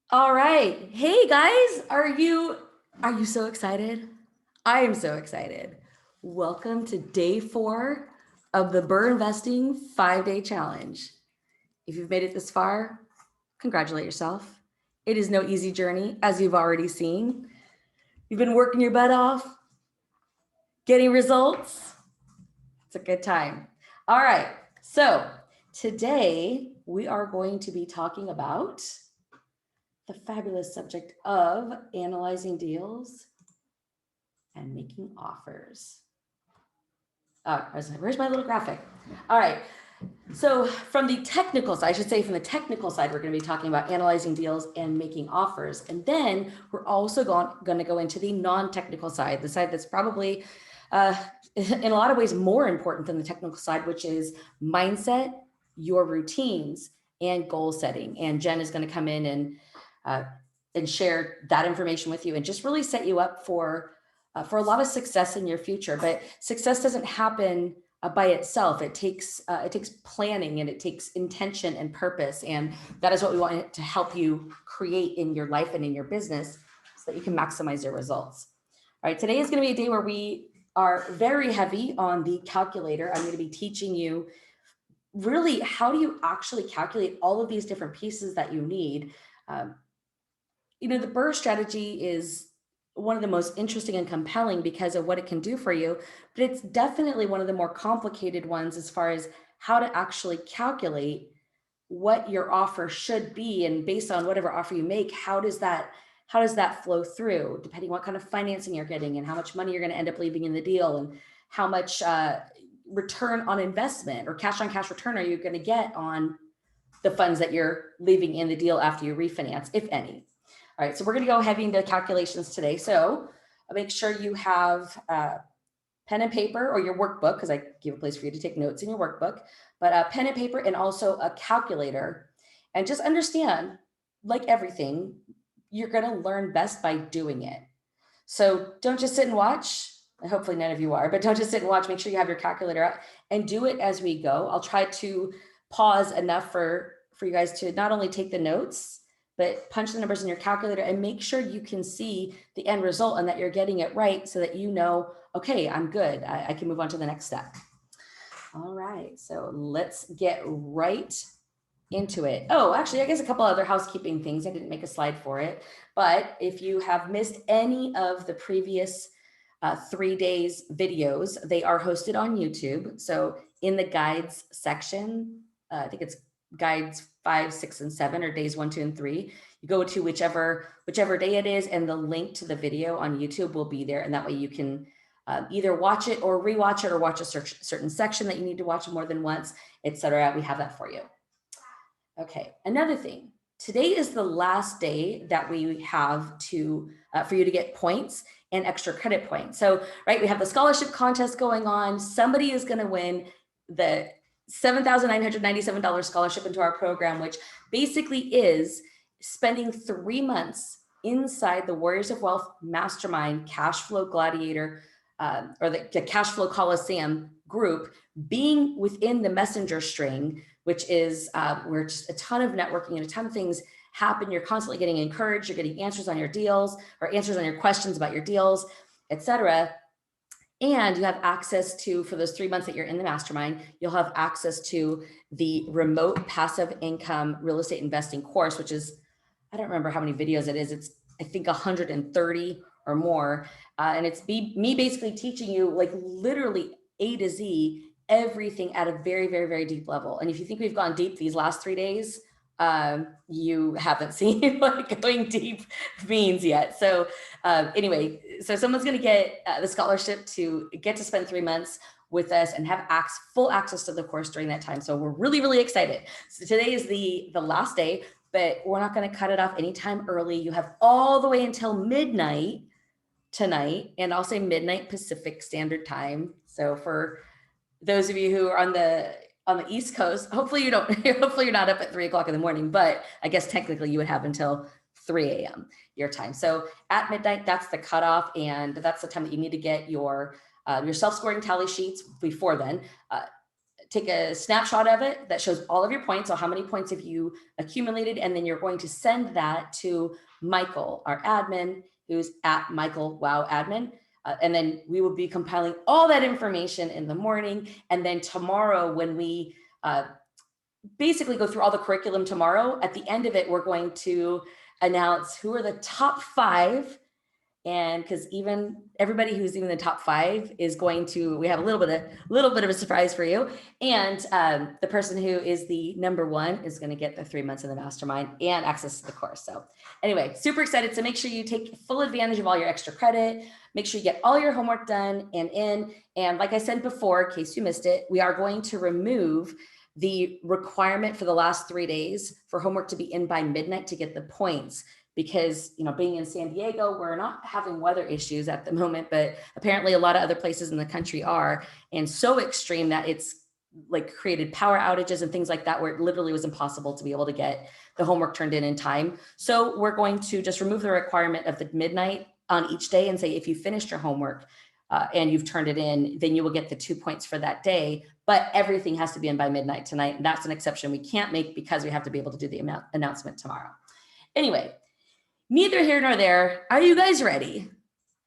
All right. Hey guys, are you so excited? I am so excited. Welcome to day 4 of the BRRR Investing 5-day challenge. If you've made it this far, congratulate yourself. It is no easy journey, as you've already seen. You've been working your butt off, getting results. It's a good time. All right. So, today we are going to be talking about the fabulous subject of analyzing deals and making offers. Where's my little graphic? All right. So from the technical side, I should say from the technical side, we're going to be talking about analyzing deals and making offers. And then we're also going to go into the non-technical side, the side that's probably in a lot of ways more important than the technical side, which is mindset, your routines, and goal setting. And Jen is going to come in and share that information with you and just really set you up for a lot of success in your future. But success doesn't happen by itself. It takes planning, and it takes intention and purpose, and that is what we want to help you create in your life and in your business so that you can maximize your results. All right, today is going to be a day where we are very heavy on the calculator. I'm going to be teaching you really how do you actually calculate all of these different pieces that you need. The BRRRR strategy is one of the most interesting and compelling because of what it can do for you, but it's definitely one of the more complicated ones as far as how to actually calculate what your offer should be. And based on whatever offer you make, how does that flow through, depending what kind of financing you're getting and how much money you're going to end up leaving in the deal, and how much return on investment or cash on cash return are you going to get on the funds that you're leaving in the deal after you refinance, if any. All right, so we're going to go heavy into calculations today. So make sure you have pen and paper or your workbook, because I give a place for you to take notes in your workbook, but a pen and paper and also a calculator. And just understand, like everything, you're going to learn best by doing it. So don't just sit and watch. Hopefully none of you are, but don't just sit and watch. Make sure you have your calculator out and do it as we go. I'll try to pause enough for you guys to not only take the notes, but punch the numbers in your calculator and make sure you can see the end result and that you're getting it right so that you know, okay, I'm good. I can move on to the next step. All right, so let's get right into it. Oh, actually, I guess a couple other housekeeping things. I didn't make a slide for it, but if you have missed any of the previous 3 days videos, they are hosted on YouTube. So in the guides section, I think it's guides 5, 6, and 7, or days 1, 2, and 3. You go to whichever day it is, and the link to the video on YouTube will be there, and that way you can either watch it or rewatch it, or watch a certain section that you need to watch more than once, etc. We have that for you. Okay, another thing. Today is the last day that we have to for you to get points and extra credit points. So, right, we have the scholarship contest going on. Somebody is going to win the $7,997 scholarship into our program, which basically is spending 3 months inside the Warriors of Wealth Mastermind Cash Flow Gladiator or the Cash Flow Coliseum group, being within the messenger string, which is where just a ton of networking and a ton of things happen. You're constantly getting encouraged. You're getting answers on your deals or answers on your questions about your deals, etc. And you have access to, for those 3 months that you're in the mastermind, you'll have access to the remote passive income real estate investing course, which is, I don't remember how many videos it is. It's, I think, 130 or more. And it's me basically teaching you, like, literally A to Z, everything at a very, very, very deep level. And if you think we've gone deep these last 3 days, you haven't seen what going deep means yet. So anyway, so someone's going to get the scholarship to get to spend 3 months with us and have full access to the course during that time. So we're really, really excited. So today is the last day, but we're not going to cut it off anytime early. You have all the way until midnight tonight, and I'll say midnight Pacific Standard Time. So for those of you who are on the East Coast, hopefully you don't, hopefully you're not up at 3 o'clock in the morning, but I guess technically you would have until 3 a.m. your time. So at midnight, that's the cutoff, and that's the time that you need to get your self-scoring tally sheets before then. take a snapshot of it that shows all of your points. So how many points have you accumulated? And then you're going to send that to Michael, our admin, who's at Michael Wow Admin. And then we will be compiling all that information in the morning. And then tomorrow, when we basically go through all the curriculum tomorrow, at the end of it, we're going to announce who are the top 5. And because even everybody who's in the top 5 is going to, we have a little bit of a surprise for you. And the person who is the number 1 is going to get the 3 months in the mastermind and access to the course. So anyway, super excited. So make sure you take full advantage of all your extra credit. Make sure you get all your homework done and in. And like I said before, in case you missed it, we are going to remove the requirement for the last 3 days for homework to be in by midnight to get the points. Because, being in San Diego, we're not having weather issues at the moment, but apparently a lot of other places in the country are, and so extreme that it's like created power outages and things like that, where it literally was impossible to be able to get the homework turned in time. So we're going to just remove the requirement of the midnight on each day and say, if you finished your homework and you've turned it in, then you will get the 2 points for that day, but everything has to be in by midnight tonight. And that's an exception we can't make because we have to be able to do the announcement tomorrow. Anyway, neither here nor there. Are you guys ready?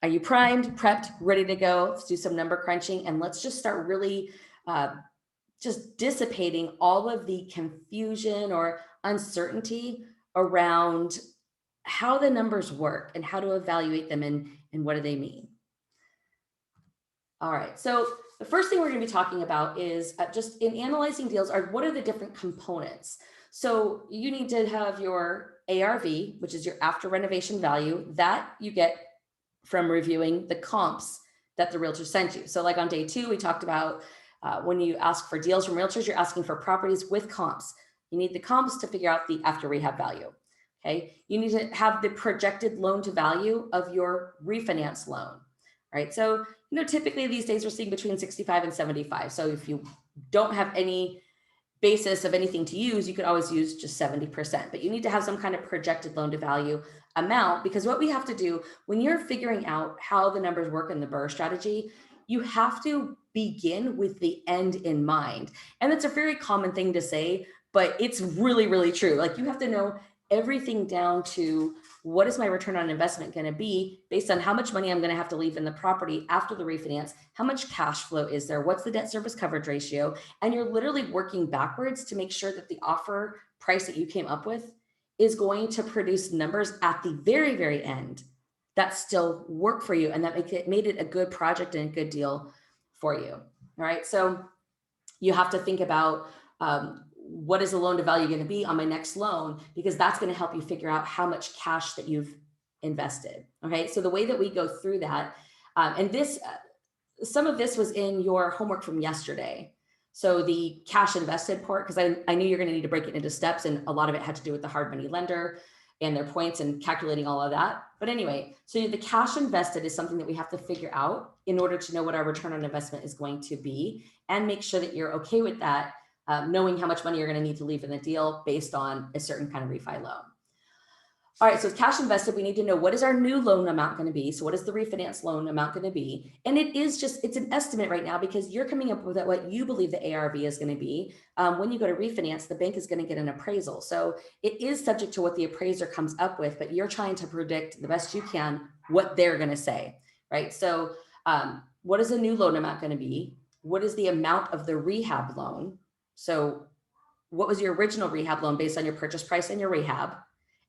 Are you primed, prepped, ready to go? Let's do some number crunching, and let's just start really just dissipating all of the confusion or uncertainty around how the numbers work and how to evaluate them and what do they mean. All right, so the first thing we're going to be talking about is just in analyzing deals are what are the different components. So you need to have your ARV, which is your after renovation value, that you get from reviewing the comps that the realtor sent you. So like on day 2, we talked about when you ask for deals from realtors, you're asking for properties with comps. You need the comps to figure out the after rehab value. Okay, you need to have the projected loan to value of your refinance loan. All right, so typically these days we're seeing between 65 and 75. So if you don't have any basis of anything to use, you could always use just 70%, but you need to have some kind of projected loan to value amount, because what we have to do when you're figuring out how the numbers work in the BRRRR strategy, you have to begin with the end in mind. And that's a very common thing to say, but it's really, really true. Like you have to know everything down to what is my return on investment going to be based on how much money I'm going to have to leave in the property after the refinance, how much cash flow is there, what's the debt service coverage ratio, and you're literally working backwards to make sure that the offer price that you came up with is going to produce numbers at the very, very end that still work for you and that made it a good project and a good deal for you. All right, so you have to think about what is the loan to value going to be on my next loan, because that's going to help you figure out how much cash that you've invested. Okay, so the way that we go through that, and this, some of this was in your homework from yesterday. So the cash invested part, because I knew you're going to need to break it into steps, and a lot of it had to do with the hard money lender and their points and calculating all of that. But anyway, so the cash invested is something that we have to figure out in order to know what our return on investment is going to be and make sure that you're okay with that. Knowing how much money you're going to need to leave in the deal based on a certain kind of refi loan. All right, so with cash invested, we need to know what is our new loan amount going to be. So what is the refinance loan amount going to be? And it's an estimate right now because you're coming up with what you believe the ARV is going to be. When you go to refinance, the bank is going to get an appraisal. So it is subject to what the appraiser comes up with, but you're trying to predict the best you can what they're going to say, right? So what is the new loan amount going to be? What is the amount of the rehab loan? So what was your original rehab loan based on your purchase price and your rehab?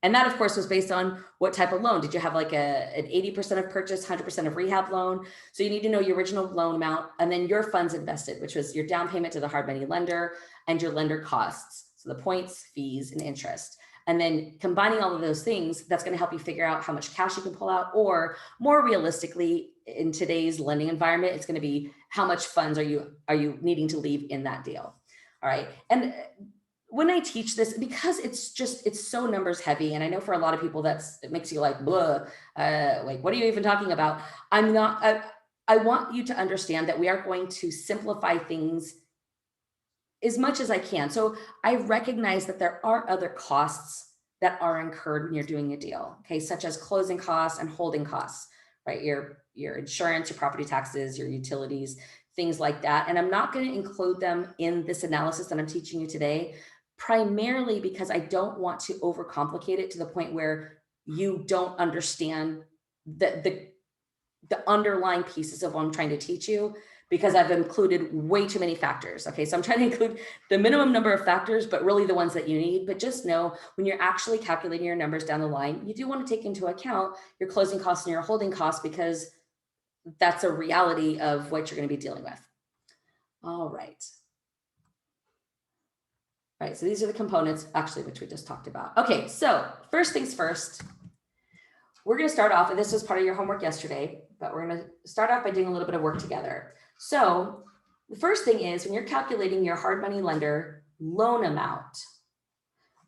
And that, of course, was based on what type of loan. Did you have like an 80% of purchase, 100% of rehab loan? So you need to know your original loan amount and then your funds invested, which was your down payment to the hard money lender and your lender costs. So the points, fees, and interest. And then combining all of those things, that's going to help you figure out how much cash you can pull out, or more realistically, in today's lending environment, it's going to be how much funds are you needing to leave in that deal. All right. And when I teach this, because it's so numbers heavy, and I know for a lot of people it makes you like, blah, like, what are you even talking about? I want you to understand that we are going to simplify things as much as I can. So I recognize that there are other costs that are incurred when you're doing a deal, okay, such as closing costs and holding costs, right? Your insurance, your property taxes, your utilities, things like that. And I'm not going to include them in this analysis that I'm teaching you today, primarily because I don't want to overcomplicate it to the point where you don't understand the underlying pieces of what I'm trying to teach you, because I've included way too many factors. Okay, so I'm trying to include the minimum number of factors, but really the ones that you need. But just know when you're actually calculating your numbers down the line, you do want to take into account your closing costs and your holding costs, because that's a reality of what you're going to be dealing with. All right. All right, so these are the components actually, which we just talked about. Okay, so first things first, we're going to start off, and this was part of your homework yesterday, but we're going to start off by doing a little bit of work together. So the first thing is when you're calculating your hard money lender loan amount.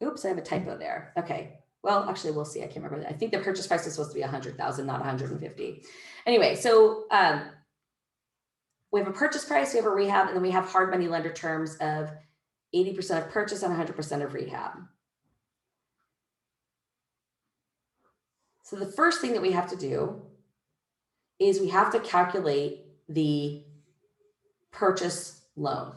Oops, I have a typo there. Okay. Well, actually, we'll see. I can't remember. I think the purchase price is supposed to be 100,000, not 150. Anyway, so we have a purchase price, we have a rehab, and then we have hard money lender terms of 80% of purchase and 100% of rehab. So the first thing that we have to do is we have to calculate the purchase loan.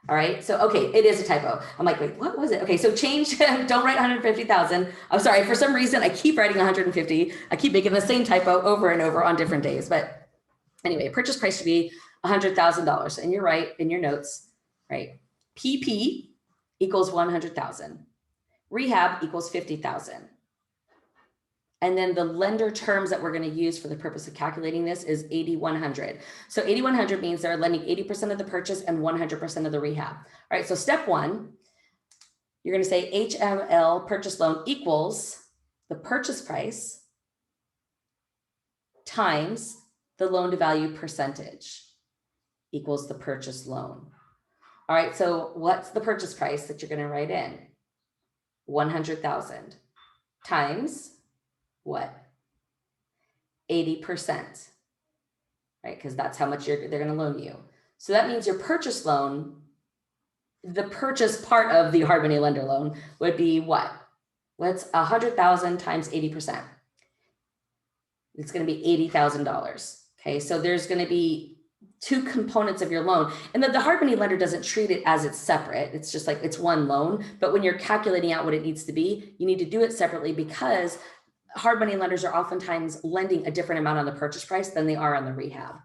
All right, so, okay, it is a typo. I'm like, wait, what was it? Okay, so change, don't write 150,000. I'm sorry, for some reason, I keep writing 150. I keep making the same typo over and over on different days. But anyway, purchase price should be $100,000. And you're right in your notes, right? PP equals 100,000. Rehab equals 50,000. And then the lender terms that we're going to use for the purpose of calculating this is 80-100. So 80-100 means they're lending 80% of the purchase and 100% of the rehab. All right, so step one, you're going to say HML purchase loan equals the purchase price times the loan to value percentage equals the purchase loan. All right, so what's the purchase price that you're going to write in? 100,000 times what? 80%, right? Because that's how much they're going to loan you. So that means your purchase loan, the purchase part of the hard money lender loan would be what? What's 100,000 times 80%? It's going to be $80,000. Okay, so there's going to be two components of your loan, and the hard money lender doesn't treat it as it's separate. It's just like it's one loan, but when you're calculating out what it needs to be, you need to do it separately, because hard money lenders are oftentimes lending a different amount on the purchase price than they are on the rehab.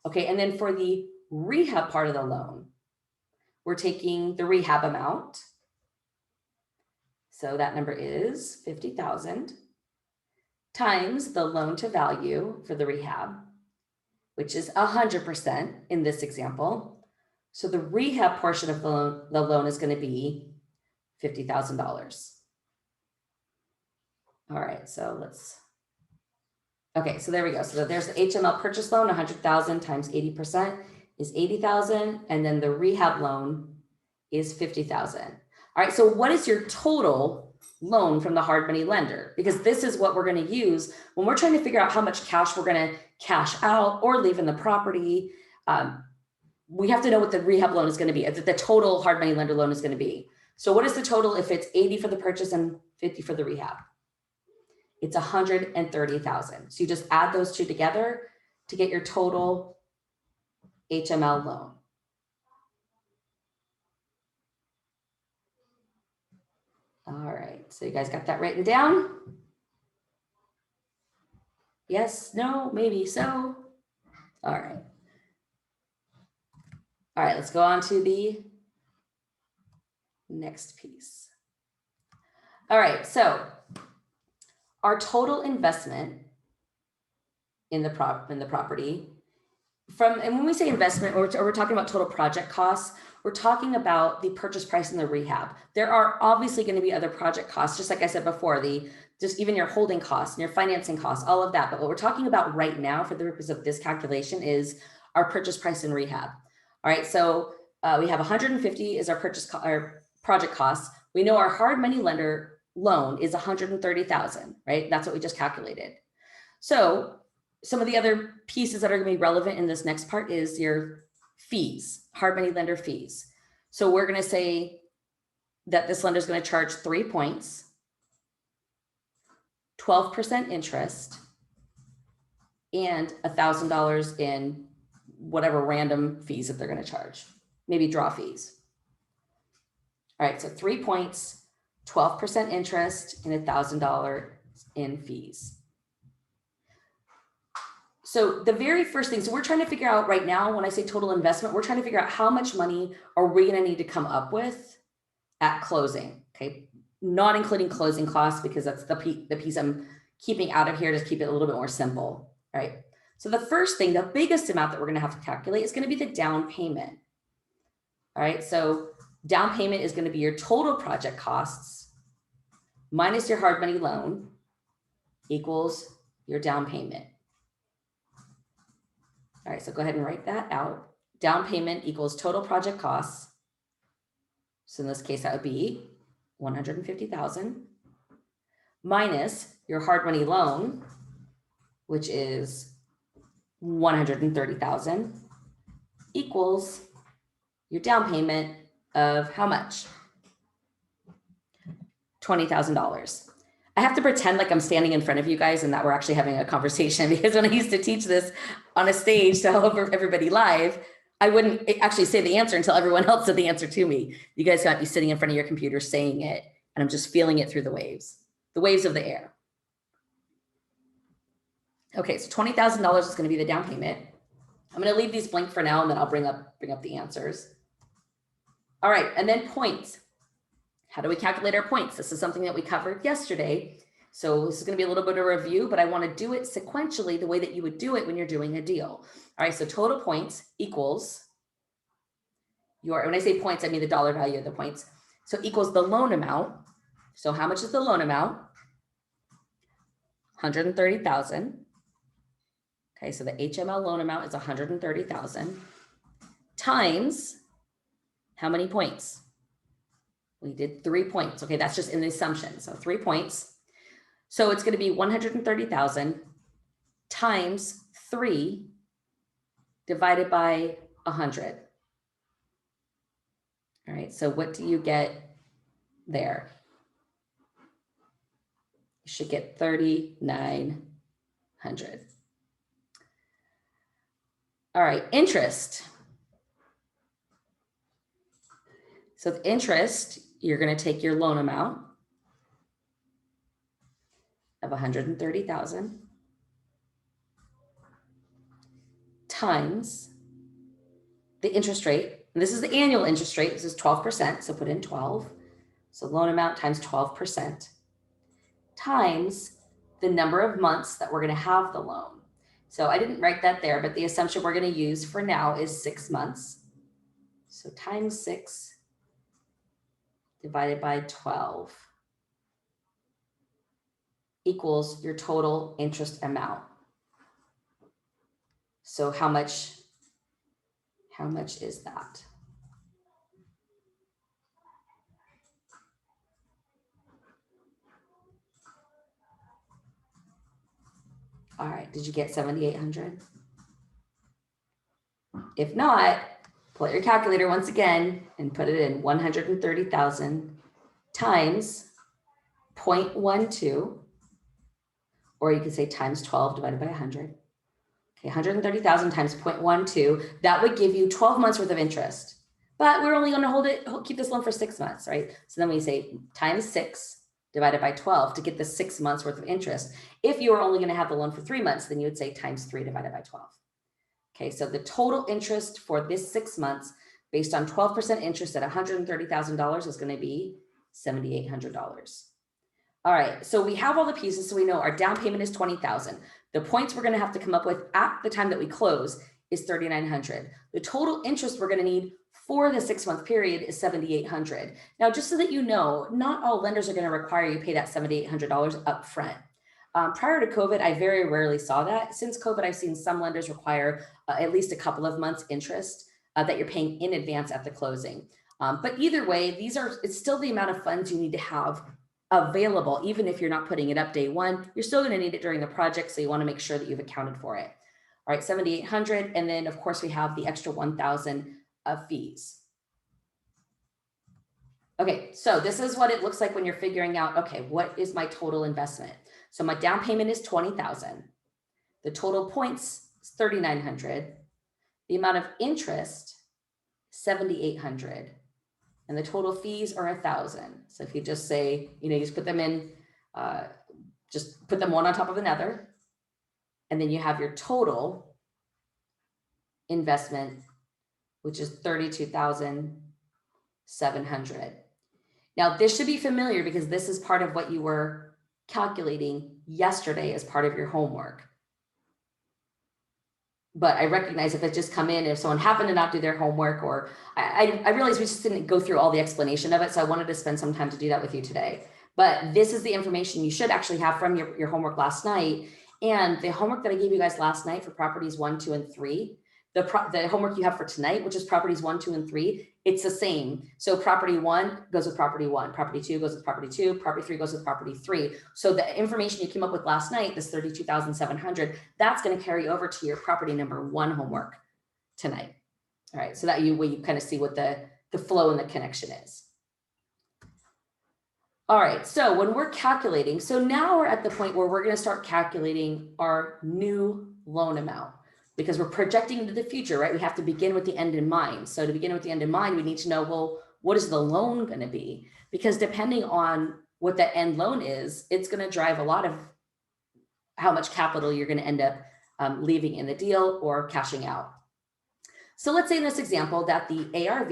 Okay, and then for the rehab part of the loan, we're taking the rehab amount. So that number is 50,000 times the loan to value for the rehab, which is 100% in this example. So the rehab portion of the loan is going to be $50,000. All right, so okay, so there we go. So there's the HML purchase loan, 100,000 times 80% is 80,000. And then the rehab loan is 50,000. All right, so what is your total loan from the hard money lender? Because this is what we're going to use when we're trying to figure out how much cash we're going to cash out or leave in the property. We have to know what the rehab loan is going to be, the total hard money lender loan is going to be. So what is the total if it's 80 for the purchase and 50 for the rehab? It's 130,000. So you just add those two together to get your total HML loan. All right, so you guys got that written down? Yes, no, maybe so. All right. All right, let's go on to the next piece. All right, so our total investment in the property and when we say investment, or we're talking about total project costs, we're talking about the purchase price and the rehab. There are obviously going to be other project costs, just like I said before, just even your holding costs and your financing costs, all of that. But what we're talking about right now for the purpose of this calculation is our purchase price and rehab. All right, so we have 150 is our our project costs. We know our hard money lender loan is 130,000, right? That's what we just calculated. So some of the other pieces that are going to be relevant in this next part is your fees, hard money lender fees. So we're going to say that this lender is going to charge 3 points, 12% interest, and $1,000 in whatever random fees that they're going to charge, maybe draw fees. All right, so 3 points, 12% interest, and $1,000 in fees. So the very first thing, so we're trying to figure out right now, when I say total investment, we're trying to figure out how much money are we going to need to come up with at closing, okay? Not including closing costs, because that's the piece I'm keeping out of here to keep it a little bit more simple, right? So the first thing, the biggest amount that we're going to have to calculate is going to be the down payment. All right, so down payment is going to be your total project costs minus your hard money loan equals your down payment. All right, so go ahead and write that out. Down payment equals total project costs. So in this case, that would be $150,000 minus your hard money loan, which is $130,000, equals your down payment of how much? $20,000. I have to pretend like I'm standing in front of you guys and that we're actually having a conversation, because when I used to teach this on a stage to help everybody live, I wouldn't actually say the answer until everyone else said the answer to me. You guys got to be sitting in front of your computer saying it, and I'm just feeling it through the waves of the air. Okay, so $20,000 is going to be the down payment. I'm going to leave these blank for now, and then I'll bring up the answers. All right, and then points. How do we calculate our points? This is something that we covered yesterday. So this is going to be a little bit of a review, but I want to do it sequentially the way that you would do it when you're doing a deal. All right, so total points equals your, when I say points, I mean the dollar value of the points. So equals the loan amount. So how much is the loan amount? $130,000. Okay, so the HML loan amount is $130,000 times how many points? We did 3 points. Okay, that's just in the assumption. So 3 points. So it's going to be 130,000 times 3 divided by 100. All right, so what do you get there? You should get 3,900. All right, interest. So the interest, you're going to take your loan amount of 130,000 times the interest rate. And this is the annual interest rate. This is 12%. So put in 12. So loan amount times 12% times the number of months that we're going to have the loan. So I didn't write that there, but the assumption we're going to use for now is 6 months. So times 6 divided by 12 equals your total interest amount. So how much is that? All right, did you get 7,800? If not, pull out your calculator once again and put it in 130,000 times 0.12, or you could say times 12 divided by 100. Okay, 130,000 times 0.12, that would give you 12 months worth of interest. But we're only going to keep this loan for 6 months, right? So then we say times 6 divided by 12 to get the 6 months worth of interest. If you were only going to have the loan for 3 months, then you would say times 3 divided by 12. Okay, so the total interest for this 6 months based on 12% interest at $130,000 is going to be $7,800. All right, so we have all the pieces, so we know our down payment is $20,000. The points we're going to have to come up with at the time that we close is $3,900. The total interest we're going to need for the 6-month period is $7,800. Now, just so that you know, not all lenders are going to require you pay that $7,800 up front. Prior to COVID, I very rarely saw that. Since COVID, I've seen some lenders require at least a couple of months interest that you're paying in advance at the closing. But either way, it's still the amount of funds you need to have available. Even if you're not putting it up day one, you're still going to need it during the project. So you want to make sure that you've accounted for it. All right, $7,800. And then of course we have the extra $1,000 of fees. Okay, so this is what it looks like when you're figuring out, okay, what is my total investment? So my down payment is $20,000. The total points is $3,900. The amount of interest, $7,800. And the total fees are $1,000. So if you just say, you just put them in, just put them one on top of another, and then you have your total investment, which is $32,700. Now this should be familiar because this is part of what you were calculating yesterday as part of your homework. But I recognize if it just come in, if someone happened to not do their homework, or I realized we just didn't go through all the explanation of it. So I wanted to spend some time to do that with you today. But this is the information you should actually have from your homework last night. And the homework that I gave you guys last night for properties 1, 2, and 3, the homework you have for tonight, which is properties 1, 2, and 3, it's the same. So property 1 goes with property 1, property 2 goes with property 2, property 3 goes with property 3. So the information you came up with last night, this $32,700, that's going to carry over to your property number 1 homework tonight. All right, so that way you kind of see what the flow and the connection is. All right, so when we're calculating, so now we're at the point where we're going to start calculating our new loan amount, because we're projecting into the future, right? We have to begin with the end in mind. So to begin with the end in mind, we need to know, well, what is the loan going to be? Because depending on what the end loan is, it's going to drive a lot of how much capital you're going to end up leaving in the deal or cashing out. So let's say in this example that the ARV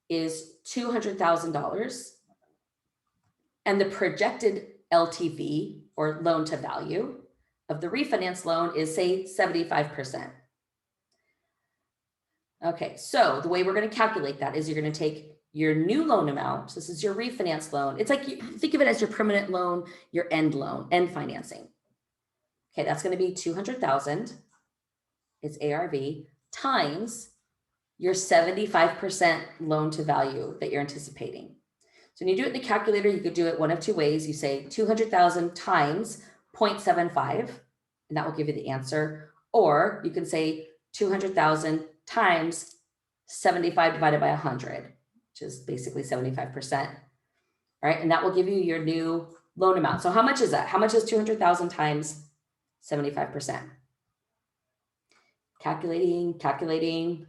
is $200,000 and the projected LTV or loan to value of the refinance loan is, say, 75%. Okay, so the way we're going to calculate that is you're going to take your new loan amount. So this is your refinance loan. It's like, you think of it as your permanent loan, your end loan, end financing. Okay, that's going to be 200,000. It's ARV times your 75% loan to value that you're anticipating. So when you do it in the calculator, you could do it one of two ways. You say 200,000 times 0.75, and that will give you the answer. Or you can say 200,000 times 75 divided by 100, which is basically 75%. All right, and that will give you your new loan amount. So how much is that? How much is 200,000 times 75%? Calculating.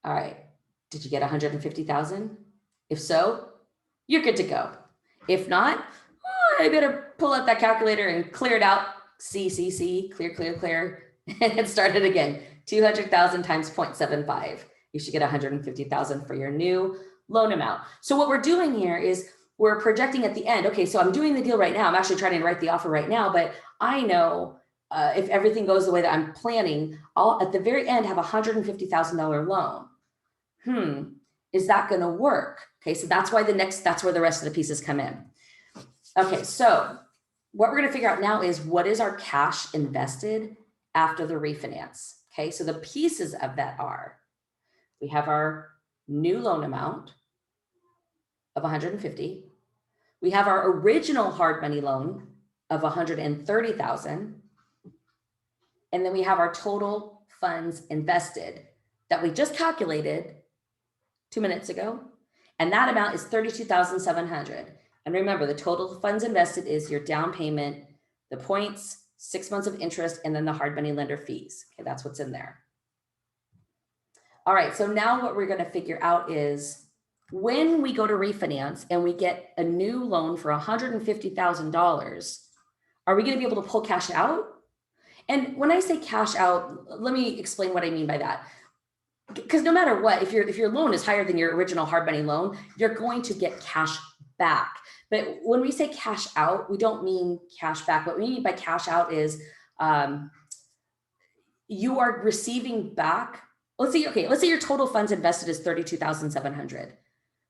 All right, did you get 150,000? If so, you're good to go. If not, I better pull out that calculator and clear it out. Clear, and start it again. 200,000 times 0.75. You should get 150,000 for your new loan amount. So what we're doing here is we're projecting at the end. Okay, so I'm doing the deal right now. I'm actually trying to write the offer right now, but I know if everything goes the way that I'm planning, I'll at the very end have a $150,000 loan. Is that going to work? Okay, so that's why that's where the rest of the pieces come in. Okay, so what we're going to figure out now is what is our cash invested after the refinance. Okay, so the pieces of that are, we have our new loan amount of 150. We have our original hard money loan of 130,000. And then we have our total funds invested that we just calculated 2 minutes ago. And that amount is 32,700. And remember, the total funds invested is your down payment, the points, 6 months of interest, and then the hard money lender fees. Okay, that's what's in there. All right, so now what we're going to figure out is when we go to refinance and we get a new loan for $150,000, are we going to be able to pull cash out? And when I say cash out, let me explain what I mean by that. Because no matter what, if your loan is higher than your original hard money loan, you're going to get cash back. But when we say cash out, we don't mean cash back. What we mean by cash out is you are receiving back. Let's say your total funds invested is 32,700,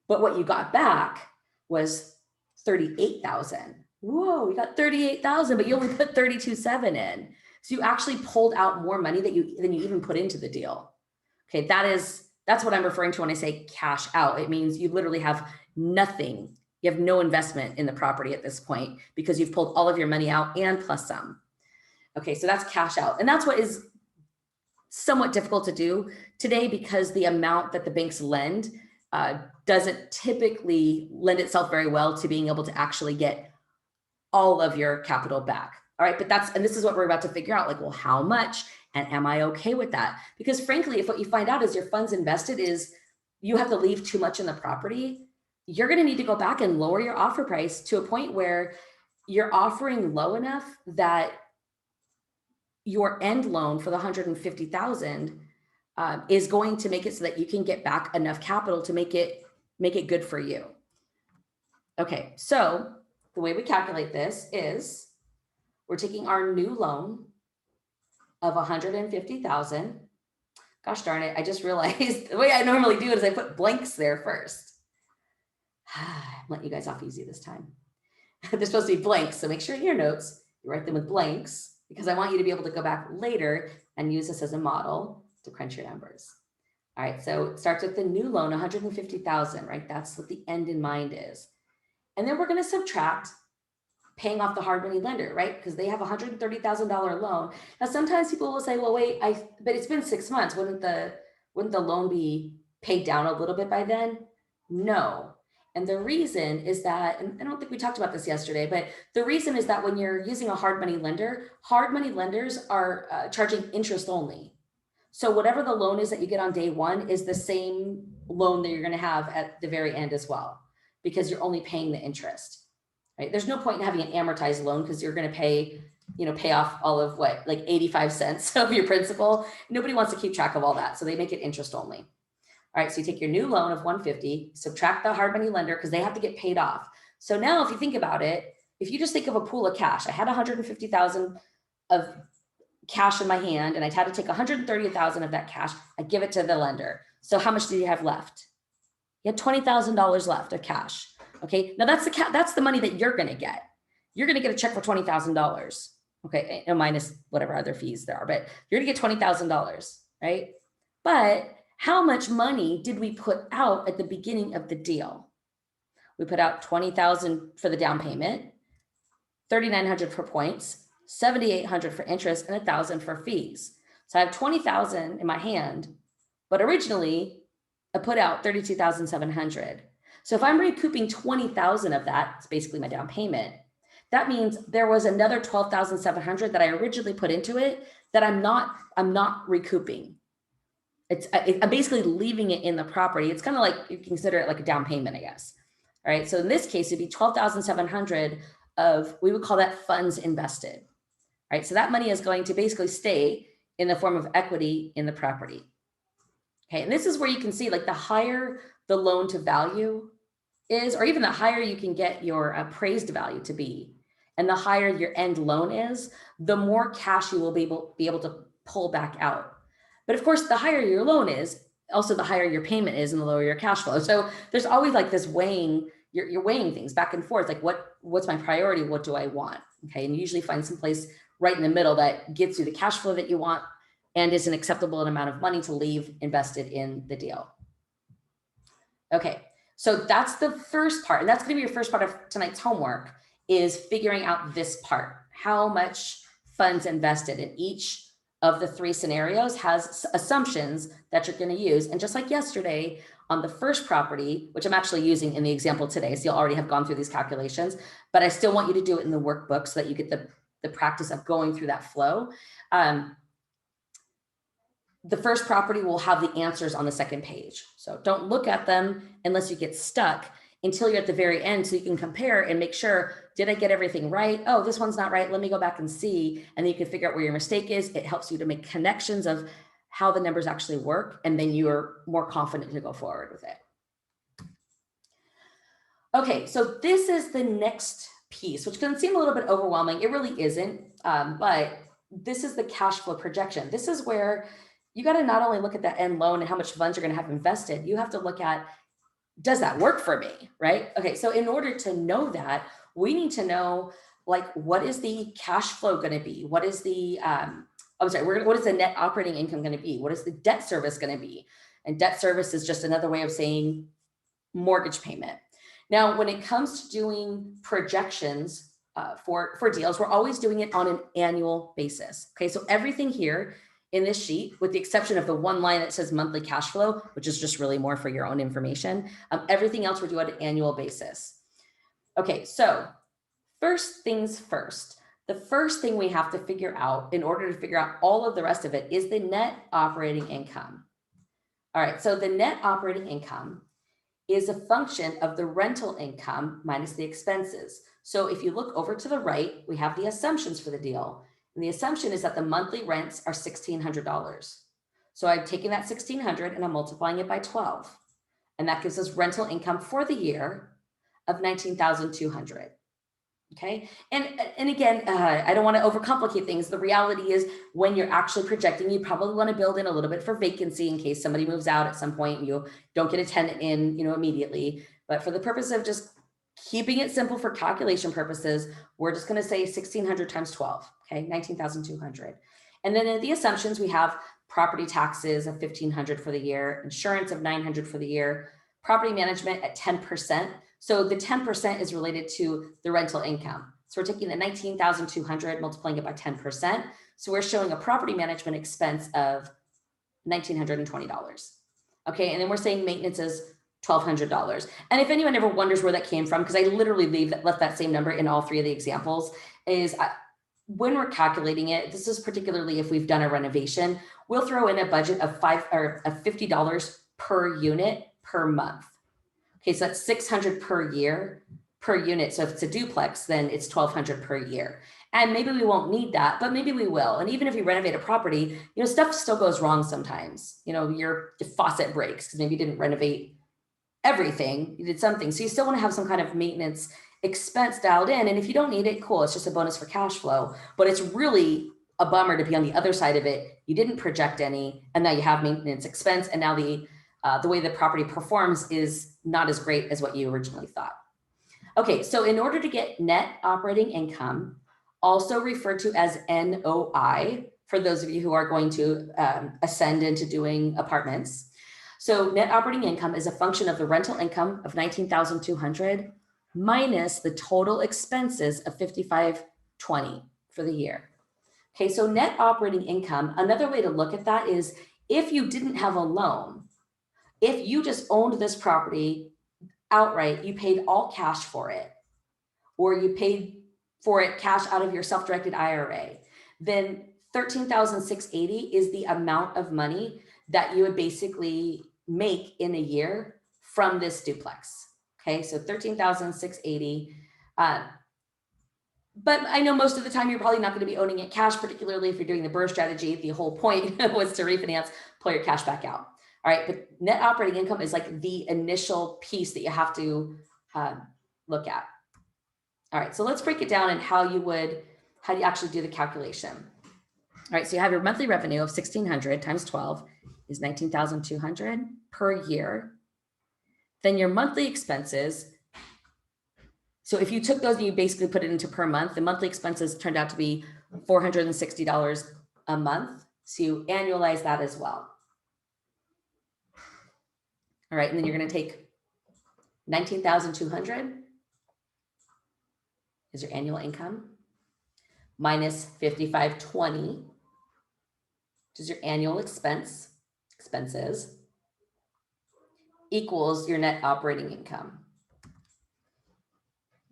but what you got back was 38,000. Whoa, you got 38,000, but you only put 32,700 in. So you actually pulled out more money than you even put into the deal. Okay, that's what I'm referring to when I say cash out. It means you literally have nothing. You have no investment in the property at this point because you've pulled all of your money out and plus some. Okay, so that's cash out. And that's what is somewhat difficult to do today because the amount that the banks lend doesn't typically lend itself very well to being able to actually get all of your capital back. All right, but and this is what we're about to figure out, like, well, how much And am I okay with that? Because frankly, if what you find out is your funds invested is you have to leave too much in the property, you're going to need to go back and lower your offer price to a point where you're offering low enough that your end loan for the 150,000 is going to make it so that you can get back enough capital to make it good for you. Okay, so the way we calculate this is we're taking our new loan of 150,000. Gosh darn it, I just realized the way I normally do it is I put blanks there first. I'm letting you guys off easy this time. They're supposed to be blanks, so make sure in your notes you write them with blanks, because I want you to be able to go back later and use this as a model to crunch your numbers. All right, so it starts with the new loan, 150,000, right? That's what the end in mind is. And then we're going to subtract paying off the hard money lender, right? Because they have a $130,000 loan. Now, sometimes people will say, well, wait, but it's been 6 months. Wouldn't the loan be paid down a little bit by then? No. And the reason is that, and I don't think we talked about this yesterday, but the reason is that when you're using a hard money lenders are charging interest only. So whatever the loan is that you get on day one is the same loan that you're going to have at the very end as well, because you're only paying the interest, right? There's no point in having an amortized loan because you're going to pay off all of what, like 85 cents of your principal. Nobody wants to keep track of all that. So they make it interest only. All right, so you take your new loan of 150, subtract the hard money lender because they have to get paid off. So now if you think about it, if you just think of a pool of cash, I had 150,000 of cash in my hand and I had to take 130,000 of that cash. I give it to the lender. So how much do you have left? You had $20,000 left of cash. Okay, now that's the money that you're going to get. You're going to get a check for $20,000. Okay, minus whatever other fees there are, but you're going to get $20,000, right? But how much money did we put out at the beginning of the deal? We put out $20,000 for the down payment, $3,900 for points, $7,800 for interest, and $1,000 for fees. So I have $20,000 in my hand, but originally I put out $32,700. So if I'm recouping $20,000 of that, it's basically my down payment. That means there was another $12,700 that I originally put into it that I'm not recouping. I'm basically leaving it in the property. It's kind of like, you consider it like a down payment, I guess. All right. So in this case, it'd be $12,700 of, we would call that funds invested. Right. So that money is going to basically stay in the form of equity in the property. Okay. And this is where you can see, like, the higher the loan to value is, or even the higher you can get your appraised value to be, and the higher your end loan is, the more cash you will be able to pull back out. But of course, the higher your loan is, also the higher your payment is and the lower your cash flow. So there's always like this weighing, you're weighing things back and forth. Like what's my priority? What do I want? Okay. And you usually find some place right in the middle that gets you the cash flow that you want and is an acceptable amount of money to leave invested in the deal. Okay. So that's the first part. And that's going to be your first part of tonight's homework, is figuring out this part. How much funds invested in each of the three scenarios has assumptions that you're going to use. And just like yesterday on the first property, which I'm actually using in the example today, so you'll already have gone through these calculations, but I still want you to do it in the workbook so that you get the practice of going through that flow. The first property will have the answers on the second page. So don't look at them unless you get stuck until you're at the very end, so you can compare and make sure, did I get everything right? Oh, this one's not right. Let me go back and see. And then you can figure out where your mistake is. It helps you to make connections of how the numbers actually work. And then you're more confident to go forward with it. Okay, so this is the next piece, which can seem a little bit overwhelming. It really isn't, but this is the cash flow projection. This is where you got to not only look at that end loan and how much funds you're going to have invested, you have to look at, does that work for me, right? Okay, so in order to know that, we need to know, like, what is the cash flow going to be? What is the, what is the net operating income going to be? What is the debt service going to be? And debt service is just another way of saying mortgage payment. Now, when it comes to doing projections for deals, we're always doing it on an annual basis. Okay, so everything here in this sheet, with the exception of the one line that says monthly cash flow, which is just really more for your own information, everything else we're doing on an annual basis. Okay, so first things first, the first thing we have to figure out in order to figure out all of the rest of it is the net operating income. All right, so the net operating income is a function of the rental income minus the expenses. So if you look over to the right, we have the assumptions for the deal. And the assumption is that the monthly rents are $1,600. So I'm taking that $1,600 and I'm multiplying it by 12. And that gives us rental income for the year of $19,200. Okay. And again, I don't want to overcomplicate things. The reality is when you're actually projecting, you probably want to build in a little bit for vacancy in case somebody moves out at some point and you don't get a tenant in, immediately. But for the purpose of just keeping it simple for calculation purposes, we're just going to say 1,600 times 12. Okay. 19,200. And then in the assumptions, we have property taxes of 1,500 for the year, insurance of 900 for the year, property management at 10%. So the 10% is related to the rental income. So we're taking the 19,200, multiplying it by 10%. So we're showing a property management expense of $1,920. Okay, and then we're saying maintenance is $1,200. And if anyone ever wonders where that came from, because I literally left that same number in all three of the examples, is when we're calculating it, this is particularly if we've done a renovation, we'll throw in a budget of $50 per unit per month. Okay, so that's $600 per year per unit. So if it's a duplex, then it's $1,200 per year. And maybe we won't need that, but maybe we will. And even if you renovate a property, stuff still goes wrong sometimes. Your faucet breaks because maybe you didn't renovate everything, you did something. So you still want to have some kind of maintenance expense dialed in. And if you don't need it, cool, it's just a bonus for cash flow. But it's really a bummer to be on the other side of it. You didn't project any, and now you have maintenance expense, and now the way the property performs is not as great as what you originally thought. Okay, so in order to get net operating income, also referred to as NOI, for those of you who are going to ascend into doing apartments. So net operating income is a function of the rental income of $19,200 minus the total expenses of $5,520 for the year. Okay, so net operating income, another way to look at that is if you didn't have a loan, if you just owned this property outright, you paid all cash for it, or you paid for it cash out of your self-directed IRA, then $13,680 is the amount of money that you would basically make in a year from this duplex. Okay, so $13,680. But I know most of the time you're probably not going to be owning it cash, particularly if you're doing the BRRRR strategy. The whole point was to refinance, pull your cash back out. All right, but net operating income is like the initial piece that you have to look at. All right, so let's break it down and how you actually do the calculation. All right, so you have your monthly revenue of $1,600 times 12 is $19,200 per year. Then your monthly expenses. So if you took those and you basically put it into per month, the monthly expenses turned out to be $460 a month. So you annualize that as well. All right, and then you're going to take 19,200 is your annual income minus 5,520, which is your annual expenses, equals your net operating income.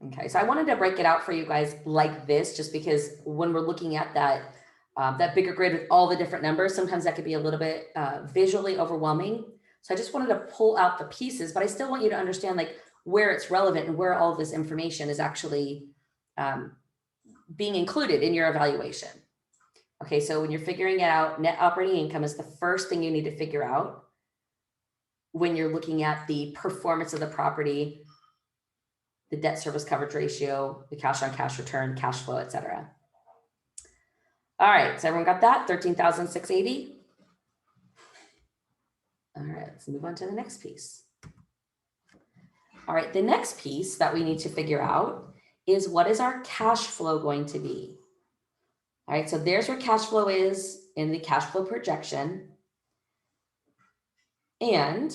Okay, so I wanted to break it out for you guys like this, just because when we're looking at that bigger grid with all the different numbers, sometimes that could be a little bit visually overwhelming. So I just wanted to pull out the pieces, but I still want you to understand like where it's relevant and where all of this information is actually being included in your evaluation. Okay, so when you're figuring it out, net operating income is the first thing you need to figure out when you're looking at the performance of the property, the debt service coverage ratio, the cash on cash return, cash flow, et cetera. All right, so everyone got that? 13,680. All right, let's move on to the next piece. All right, the next piece that we need to figure out is what is our cash flow going to be? All right, so there's where cash flow is in the cash flow projection. And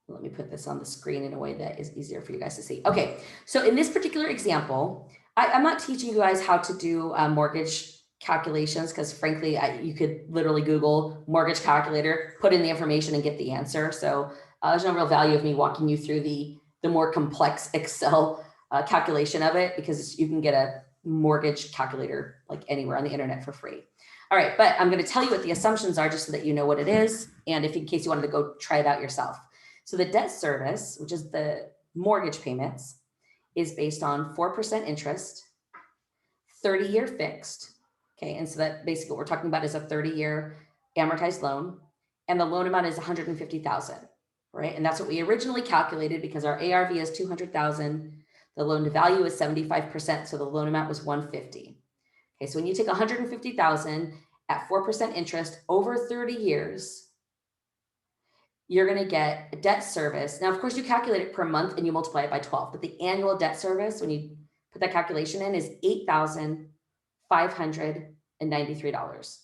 let me put this on the screen in a way that is easier for you guys to see. Okay, so in this particular example, I'm not teaching you guys how to do mortgage calculations because frankly, you could literally Google mortgage calculator, put in the information and get the answer. So there's no real value of me walking you through the more complex Excel calculation of it, because you can get a mortgage calculator like anywhere on the internet for free. All right, but I'm going to tell you what the assumptions are just so that you know what it is, and if in case you wanted to go try it out yourself. So the debt service, which is the mortgage payments, is based on 4% interest, 30-year fixed. Okay, and so that basically what we're talking about is a 30-year amortized loan, and the loan amount is $150,000, right? And that's what we originally calculated because our ARV is $200,000. The loan to value is 75%, so the loan amount was $150,000. Okay, so when you take $150,000 at 4% interest over 30 years, you're going to get a debt service. Now, of course, you calculate it per month and you multiply it by 12, but the annual debt service, when you put that calculation in, is $8,593.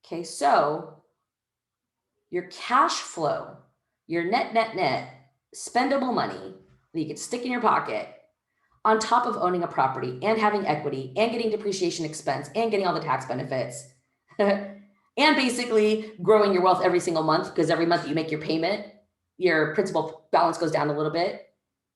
Okay, so your cash flow, your net spendable money that you could stick in your pocket, on top of owning a property and having equity and getting depreciation expense and getting all the tax benefits and basically growing your wealth every single month, because every month that you make your payment, your principal balance goes down a little bit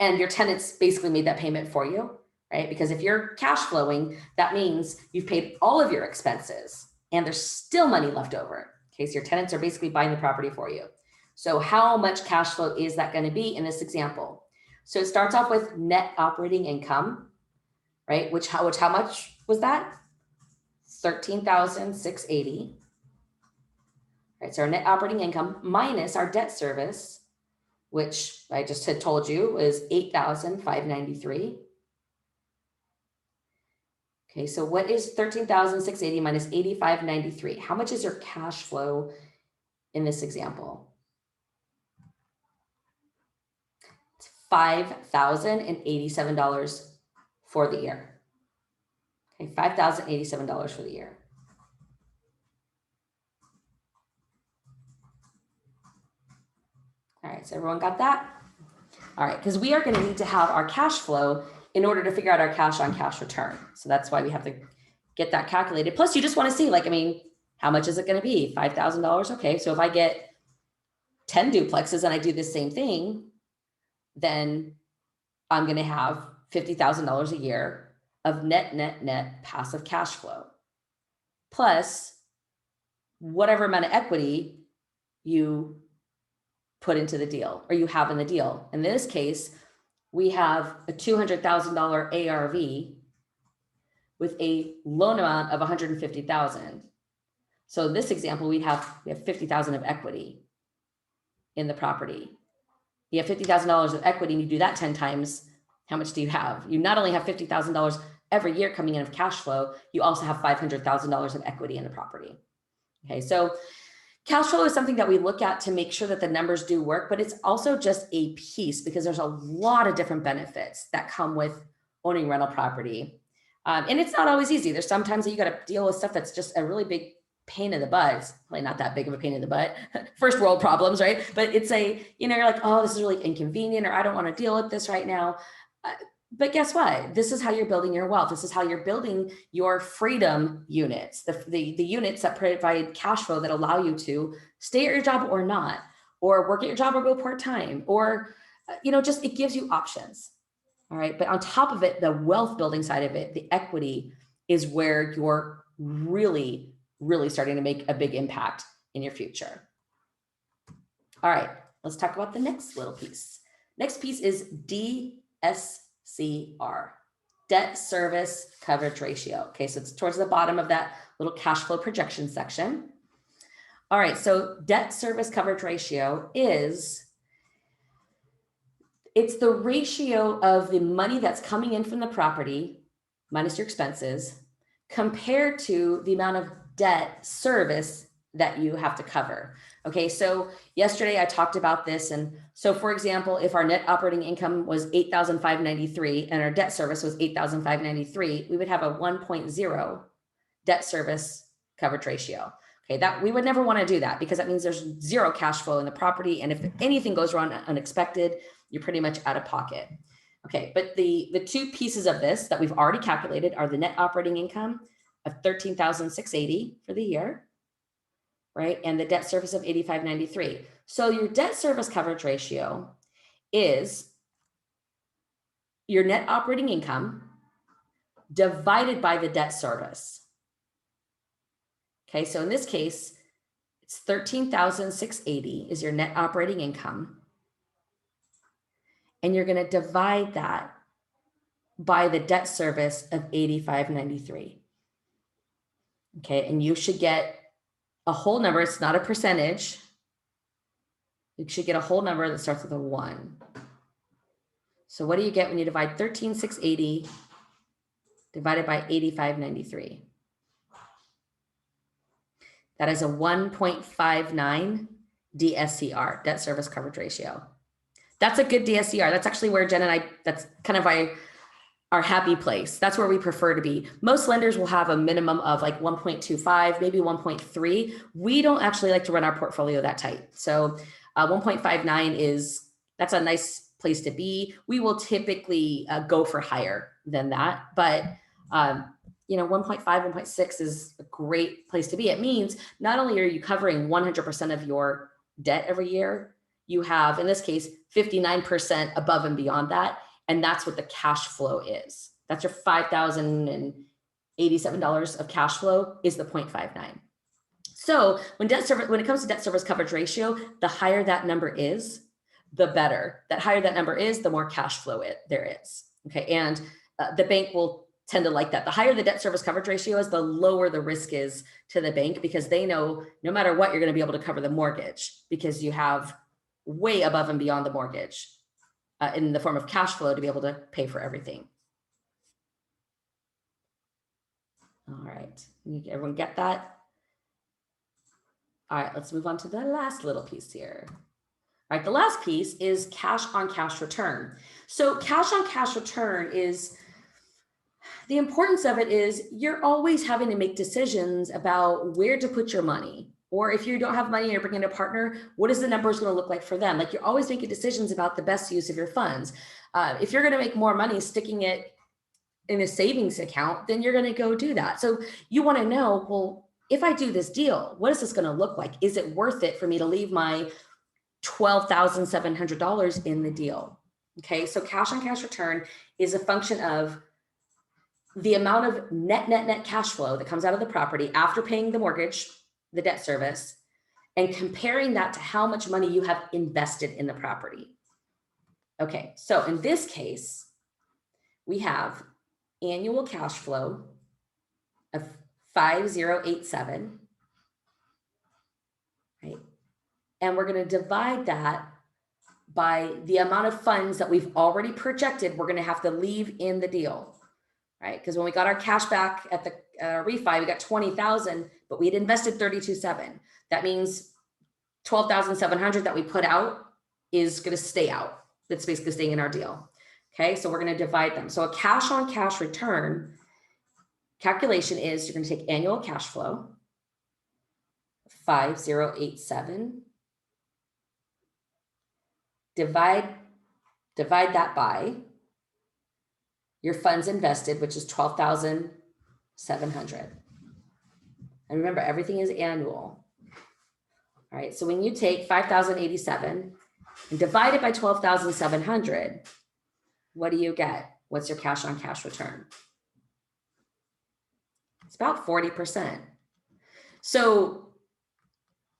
and your tenants basically made that payment for you, right? Because if you're cash flowing, that means you've paid all of your expenses and there's still money left over. Okay, so your tenants are basically buying the property for you. So how much cash flow is that going to be in this example? So it starts off with net operating income, right? Which how much was that? $13,680. Right, so our net operating income minus our debt service, which I just had told you was $8,593. Okay, so what is $13,680 minus $8,593? How much is your cash flow in this example? It's $5,087 for the year. Okay, $5,087 for the year. All right, so everyone got that? All right, because we are going to need to have our cash flow in order to figure out our cash on cash return. So that's why we have to get that calculated. Plus, you just want to see, like, I mean, how much is it going to be? $5,000. Okay, so if I get 10 duplexes and I do the same thing, then I'm going to have $50,000 a year of net passive cash flow, plus whatever amount of equity you put into the deal or you have in the deal. In this case, we have a $200,000 ARV with a loan amount of $150,000. So in this example, we have $50,000 of equity in the property. You have $50,000 of equity and you do that 10 times, how much do you have? You not only have $50,000 every year coming in of cash flow, you also have $500,000 of equity in the property. Okay, so cash flow is something that we look at to make sure that the numbers do work, but it's also just a piece because there's a lot of different benefits that come with owning rental property. And it's not always easy. There's sometimes that you got to deal with stuff that's just a really big pain in the butt. It's probably not that big of a pain in the butt. First world problems, right? But it's you're like, oh, this is really inconvenient, or I don't want to deal with this right now. But guess what? This is how you're building your wealth. This is how you're building your freedom units, the units that provide cash flow that allow you to stay at your job or not, or work at your job or go part-time, or, just it gives you options. All right. But on top of it, the wealth building side of it, the equity is where you're really, really starting to make a big impact in your future. All right. Let's talk about the next little piece. Next piece is DSCR, debt service coverage ratio. Okay, so it's towards the bottom of that little cash flow projection section. All right, so debt service coverage ratio it's the ratio of the money that's coming in from the property minus your expenses compared to the amount of debt service that you have to cover. Okay, so yesterday I talked about this. And so for example, if our net operating income was $8,593 and our debt service was $8,593, we would have a 1.0 debt service coverage ratio. Okay, that we would never want to do that because that means there's zero cash flow in the property. And if anything goes wrong unexpected, you're pretty much out of pocket. Okay, but the two pieces of this that we've already calculated are the net operating income of $13,680 for the year, right? And the debt service of $8,593. So your debt service coverage ratio is your net operating income divided by the debt service. Okay, so in this case, it's $13,680 is your net operating income. And you're going to divide that by the debt service of $85.93. Okay, and you should get a whole number. It's not a percentage. You should get a whole number that starts with a 1. So what do you get when you divide 13,680 divided by 85.93? That is a 1.59 DSCR, debt service coverage ratio. That's a good DSCR. That's actually where Jen and I, that's kind of our happy place. That's where we prefer to be. Most lenders will have a minimum of like 1.25, maybe 1.3. We don't actually like to run our portfolio that tight. So 1.59 that's a nice place to be. We will typically go for higher than that, but 1.5, 1.6 is a great place to be. It means not only are you covering 100% of your debt every year, you have, in this case, 59% above and beyond that. And that's what the cash flow is. That's your $5,087 of cash flow is the 0.59. So when it comes to debt service coverage ratio, the higher that number is, the better. That higher that number is, the more cash flow there is. Okay, and the bank will tend to like that. The higher the debt service coverage ratio is, the lower the risk is to the bank, because they know no matter what, you're going to be able to cover the mortgage because you have way above and beyond the mortgage in the form of cash flow to be able to pay for everything. All right, everyone get that? All right, let's move on to the last little piece here. All right, the last piece is cash on cash return. So cash on cash return is, the importance of it is you're always having to make decisions about where to put your money. Or if you don't have money and you're bringing a partner, what is the numbers going to look like for them? Like, you're always making decisions about the best use of your funds. If you're going to make more money sticking it in a savings account, then you're going to go do that. So you want to know, well, if I do this deal, what is this going to look like? Is it worth it for me to leave my $12,700 in the deal? Okay, so cash on cash return is a function of the amount of net cash flow that comes out of the property after paying the mortgage, the debt service, and comparing that to how much money you have invested in the property. Okay, so in this case, we have annual cash flow of 5087, right? And we're going to divide that by the amount of funds that we've already projected we're going to have to leave in the deal, right? Because when we got our cash back at the refi, we got 20,000, but we had invested 32.7. That means 12,700 that we put out is going to stay out. That's basically staying in our deal. Okay, so we're going to divide them. So a cash on cash return calculation is, you're going to take annual cash flow, 5087, divide that by your funds invested, which is 12,700. And remember, everything is annual. All right, so when you take 5,087 and divide it by 12,700, what do you get? What's your cash on cash return? It's about 40%. So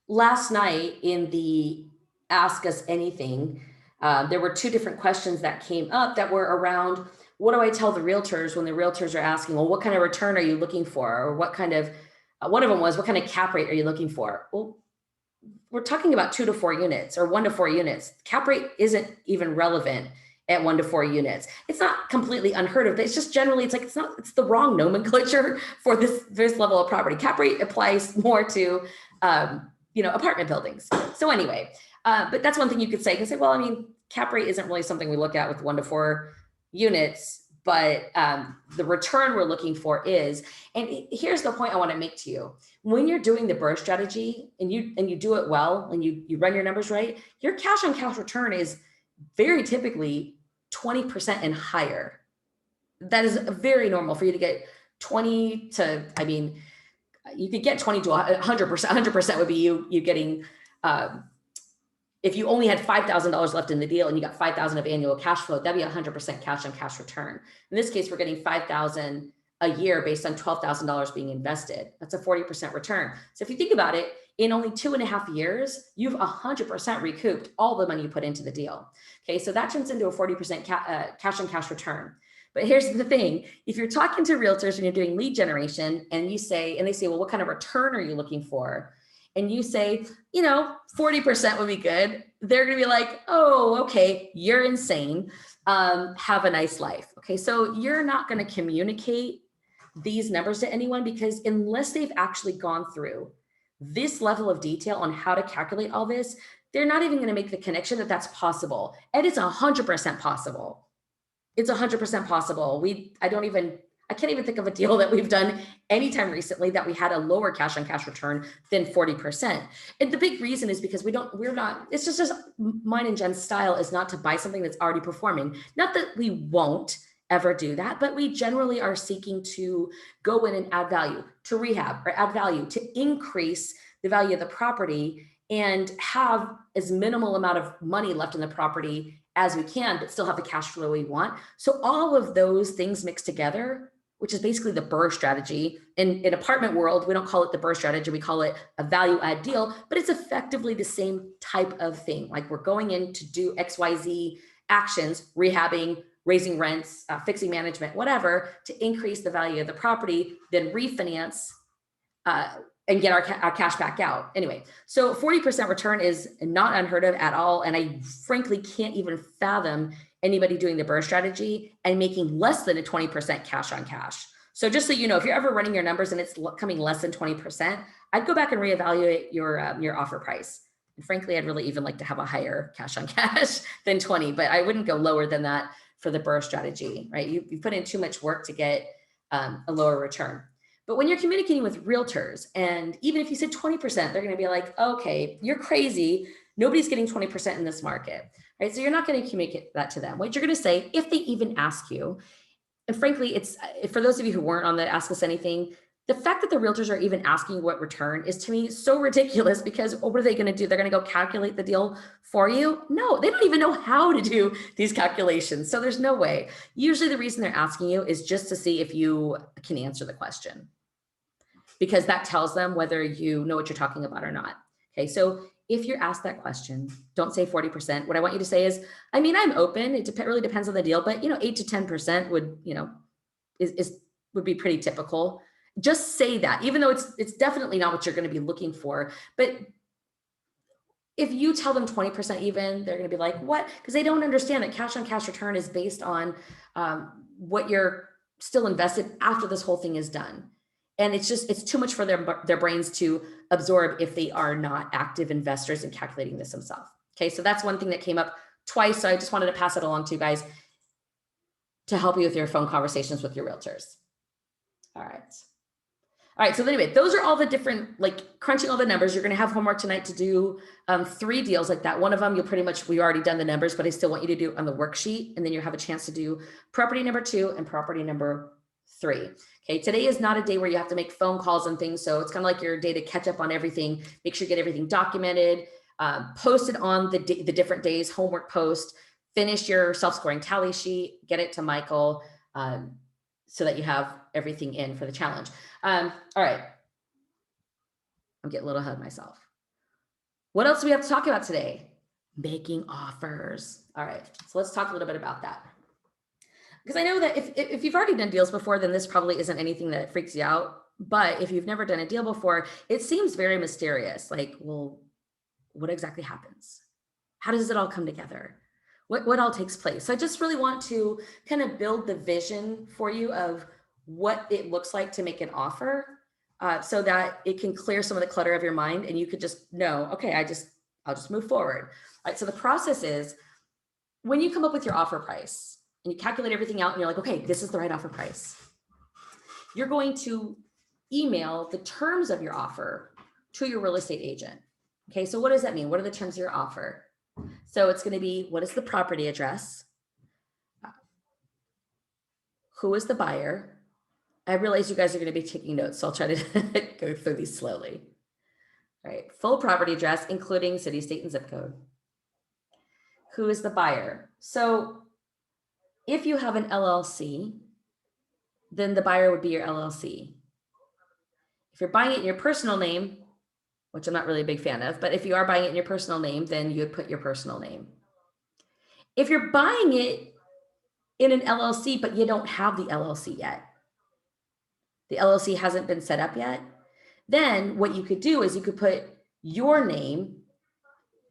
last night in the Ask Us Anything, there were 2 different questions that came up that were around, what do I tell the realtors when the realtors are asking, well, what kind of return are you looking for? Or what kind of, one of them was, what kind of cap rate are you looking for? Well, we're talking about 2 to 4 units or 1 to 4 units. Cap rate isn't even relevant at 1 to 4 units. It's not completely unheard of, but it's just generally, it's like, it's the wrong nomenclature for this level of property. Cap rate applies more to, apartment buildings. So anyway, but that's one thing you could say. You can say, well, I mean, cap rate isn't really something we look at with 1 to 4 units, but the return we're looking for is, and here's the point I want to make to you. When you're doing the BRRRR strategy and you do it well, and you run your numbers right, your cash on cash return is very typically 20% and higher. That is very normal for you to get 20 to, I mean, you could get 20 to 100%. 100% would be you getting if you only had $5,000 left in the deal and you got 5,000 of annual cash flow, that'd be 100% cash on cash return. In this case, we're getting 5,000 a year based on $12,000 being invested. That's a 40% return. So if you think about it, in only 2.5 years, you've 100% recouped all the money you put into the deal. Okay, so that turns into a 40% cash on cash return. But here's the thing, if you're talking to realtors and you're doing lead generation and they say, well, what kind of return are you looking for? And you say, 40% would be good. They're going to be like, oh, okay, you're insane. Have a nice life. Okay, so you're not going to communicate these numbers to anyone, because unless they've actually gone through this level of detail on how to calculate all this, they're not even going to make the connection that that's possible. And it's 100% possible. It's 100% possible. I can't even think of a deal that we've done anytime recently that we had a lower cash on cash return than 40%. And the big reason is because it's just mine and Jen's style is not to buy something that's already performing. Not that we won't ever do that, but we generally are seeking to go in and add value to rehab or add value to increase the value of the property and have as minimal amount of money left in the property as we can, but still have the cash flow we want. So all of those things mixed together, which is basically the BRRR strategy. In apartment world, we don't call it the BRRR strategy, we call it a value add deal, but it's effectively the same type of thing. Like, we're going in to do XYZ actions, rehabbing, raising rents, fixing management, whatever, to increase the value of the property, then refinance and get our cash back out. Anyway, so 40% return is not unheard of at all. And I frankly can't even fathom anybody doing the BRRRR strategy and making less than a 20% cash on cash. So just so you know, if you're ever running your numbers and it's coming less than 20%, I'd go back and reevaluate your offer price. And frankly, I'd really even like to have a higher cash on cash than 20, but I wouldn't go lower than that for the BRRRR strategy, right? You put in too much work to get a lower return. But when you're communicating with realtors, and even if you said 20%, they're going to be like, okay, you're crazy. Nobody's getting 20% in this market, right? So you're not going to communicate that to them. What you're going to say, if they even ask you, and frankly, it's for those of you who weren't on the Ask Us Anything, the fact that the realtors are even asking what return is, to me, so ridiculous, because what are they going to do? They're going to go calculate the deal for you? No, they don't even know how to do these calculations. So there's no way. Usually the reason they're asking you is just to see if you can answer the question, because that tells them whether you know what you're talking about or not. Okay, so if you're asked that question, don't say 40%. What I want you to say is, I'm open. It really depends on the deal, but 8 to 10% would, would be pretty typical. Just say that, even though it's definitely not what you're going to be looking for. But if you tell them 20% even, they're going to be like, what? Because they don't understand that cash on cash return is based on what you're still invested after this whole thing is done. And it's too much for their brains to absorb if they are not active investors in calculating this themselves. Okay, so that's one thing that came up twice. So I just wanted to pass it along to you guys to help you with your phone conversations with your realtors. All right, so anyway, those are all the different, like, crunching all the numbers. You're going to have homework tonight to do 3 deals like that. One of them, we've already done the numbers, but I still want you to do on the worksheet. And then you have a chance to do property number 2 and property number 3. Okay, today is not a day where you have to make phone calls and things. So it's kind of like your day to catch up on everything. Make sure you get everything documented, posted on the different days, homework post, finish your self-scoring tally sheet, get it to Michael so that you have everything in for the challenge. All right. I'm getting a little ahead of myself. What else do we have to talk about today? Making offers. All right, so let's talk a little bit about that. Because I know that if you've already done deals before, then this probably isn't anything that freaks you out. But if you've never done a deal before, it seems very mysterious. Like, well, what exactly happens? How does it all come together? What all takes place? So I just really want to kind of build the vision for you of what it looks like to make an offer so that it can clear some of the clutter of your mind and you could just know, okay, I'll just move forward. All right, so the process is, when you come up with your offer price, and you calculate everything out and you're like, okay, this is the right offer price, you're going to email the terms of your offer to your real estate agent. Okay, so what does that mean? What are the terms of your offer? So it's going to be, what is the property address? Who is the buyer? I realize you guys are going to be taking notes, so I'll try to go through these slowly. All right, full property address, including city, state, and zip code. who is the buyer. So if you have an LLC, then the buyer would be your LLC. If you're buying it in your personal name, which I'm not really a big fan of, but if you are buying it in your personal name, then you would put your personal name. If you're buying it in an LLC, but you don't have the LLC yet, the LLC hasn't been set up yet, then what you could do is you could put your name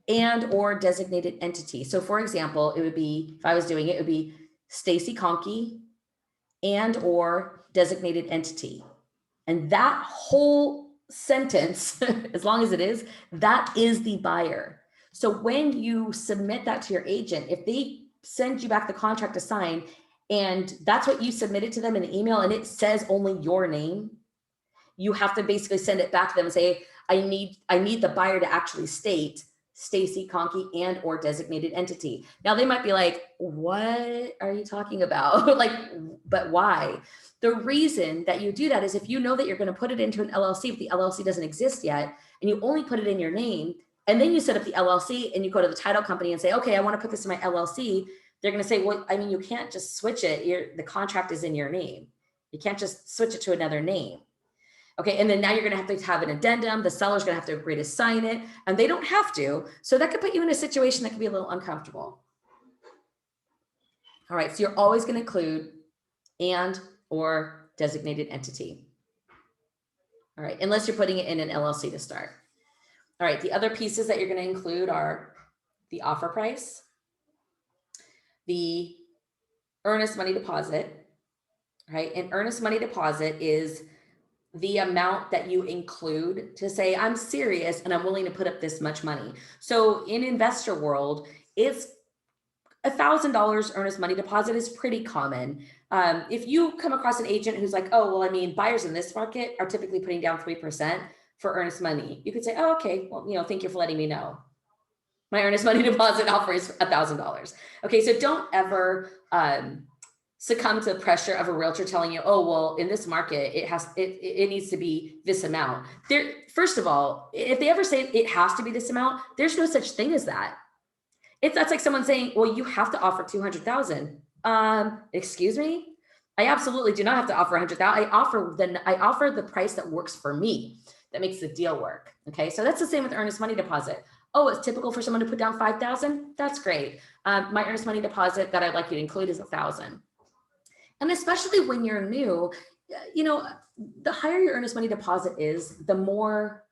and or designated entity. So for example, it would be, if I was doing it, it would be Stacy Conkey and or designated entity. And that whole sentence, as long as it is, that is the buyer. So when you submit that to your agent, if they send you back the contract to sign, and that's what you submitted to them in an email, and it says only your name, you have to basically send it back to them and say, I need the buyer to actually state Stacy Conkey and or designated entity. Now they might be like, what are you talking about? Like, but why? The reason that you do that is if you know that you're going to put it into an LLC, if the LLC doesn't exist yet, and you only put it in your name, and then you set up the LLC and you go to the title company and say, okay, I want to put this in my LLC. They're going to say, well, I mean, you can't just switch it. The contract is in your name. You can't just switch it to another name. Okay, and then now you're going to have an addendum. The seller's going to have to agree to sign it, and they don't have to. So that could put you in a situation that could be a little uncomfortable. All right, so you're always going to include and or designated entity. All right, unless you're putting it in an LLC to start. All right, the other pieces that you're going to include are the offer price, the earnest money deposit, right? And earnest money deposit is the amount that you include to say, I'm serious and I'm willing to put up this much money. So in investor world, it's $1,000 earnest money deposit is pretty common. If you come across an agent who's like, oh, well, I mean, buyers in this market are typically putting down 3% for earnest money. You could say, oh, okay, well, thank you for letting me know. My earnest money deposit offer is $1,000. Okay, so don't ever succumb to the pressure of a realtor telling you, oh, well, in this market, it needs to be this amount. First of all, if they ever say it has to be this amount, there's no such thing as that. That's like someone saying, well, you have to offer 200,000. Excuse me? I absolutely do not have to offer 100,000. I offer the price that works for me, that makes the deal work. Okay, so that's the same with earnest money deposit. Oh, it's typical for someone to put down 5,000. That's great. My earnest money deposit that I'd like you to include is 1,000. And especially when you're new, the higher your earnest money deposit is, the more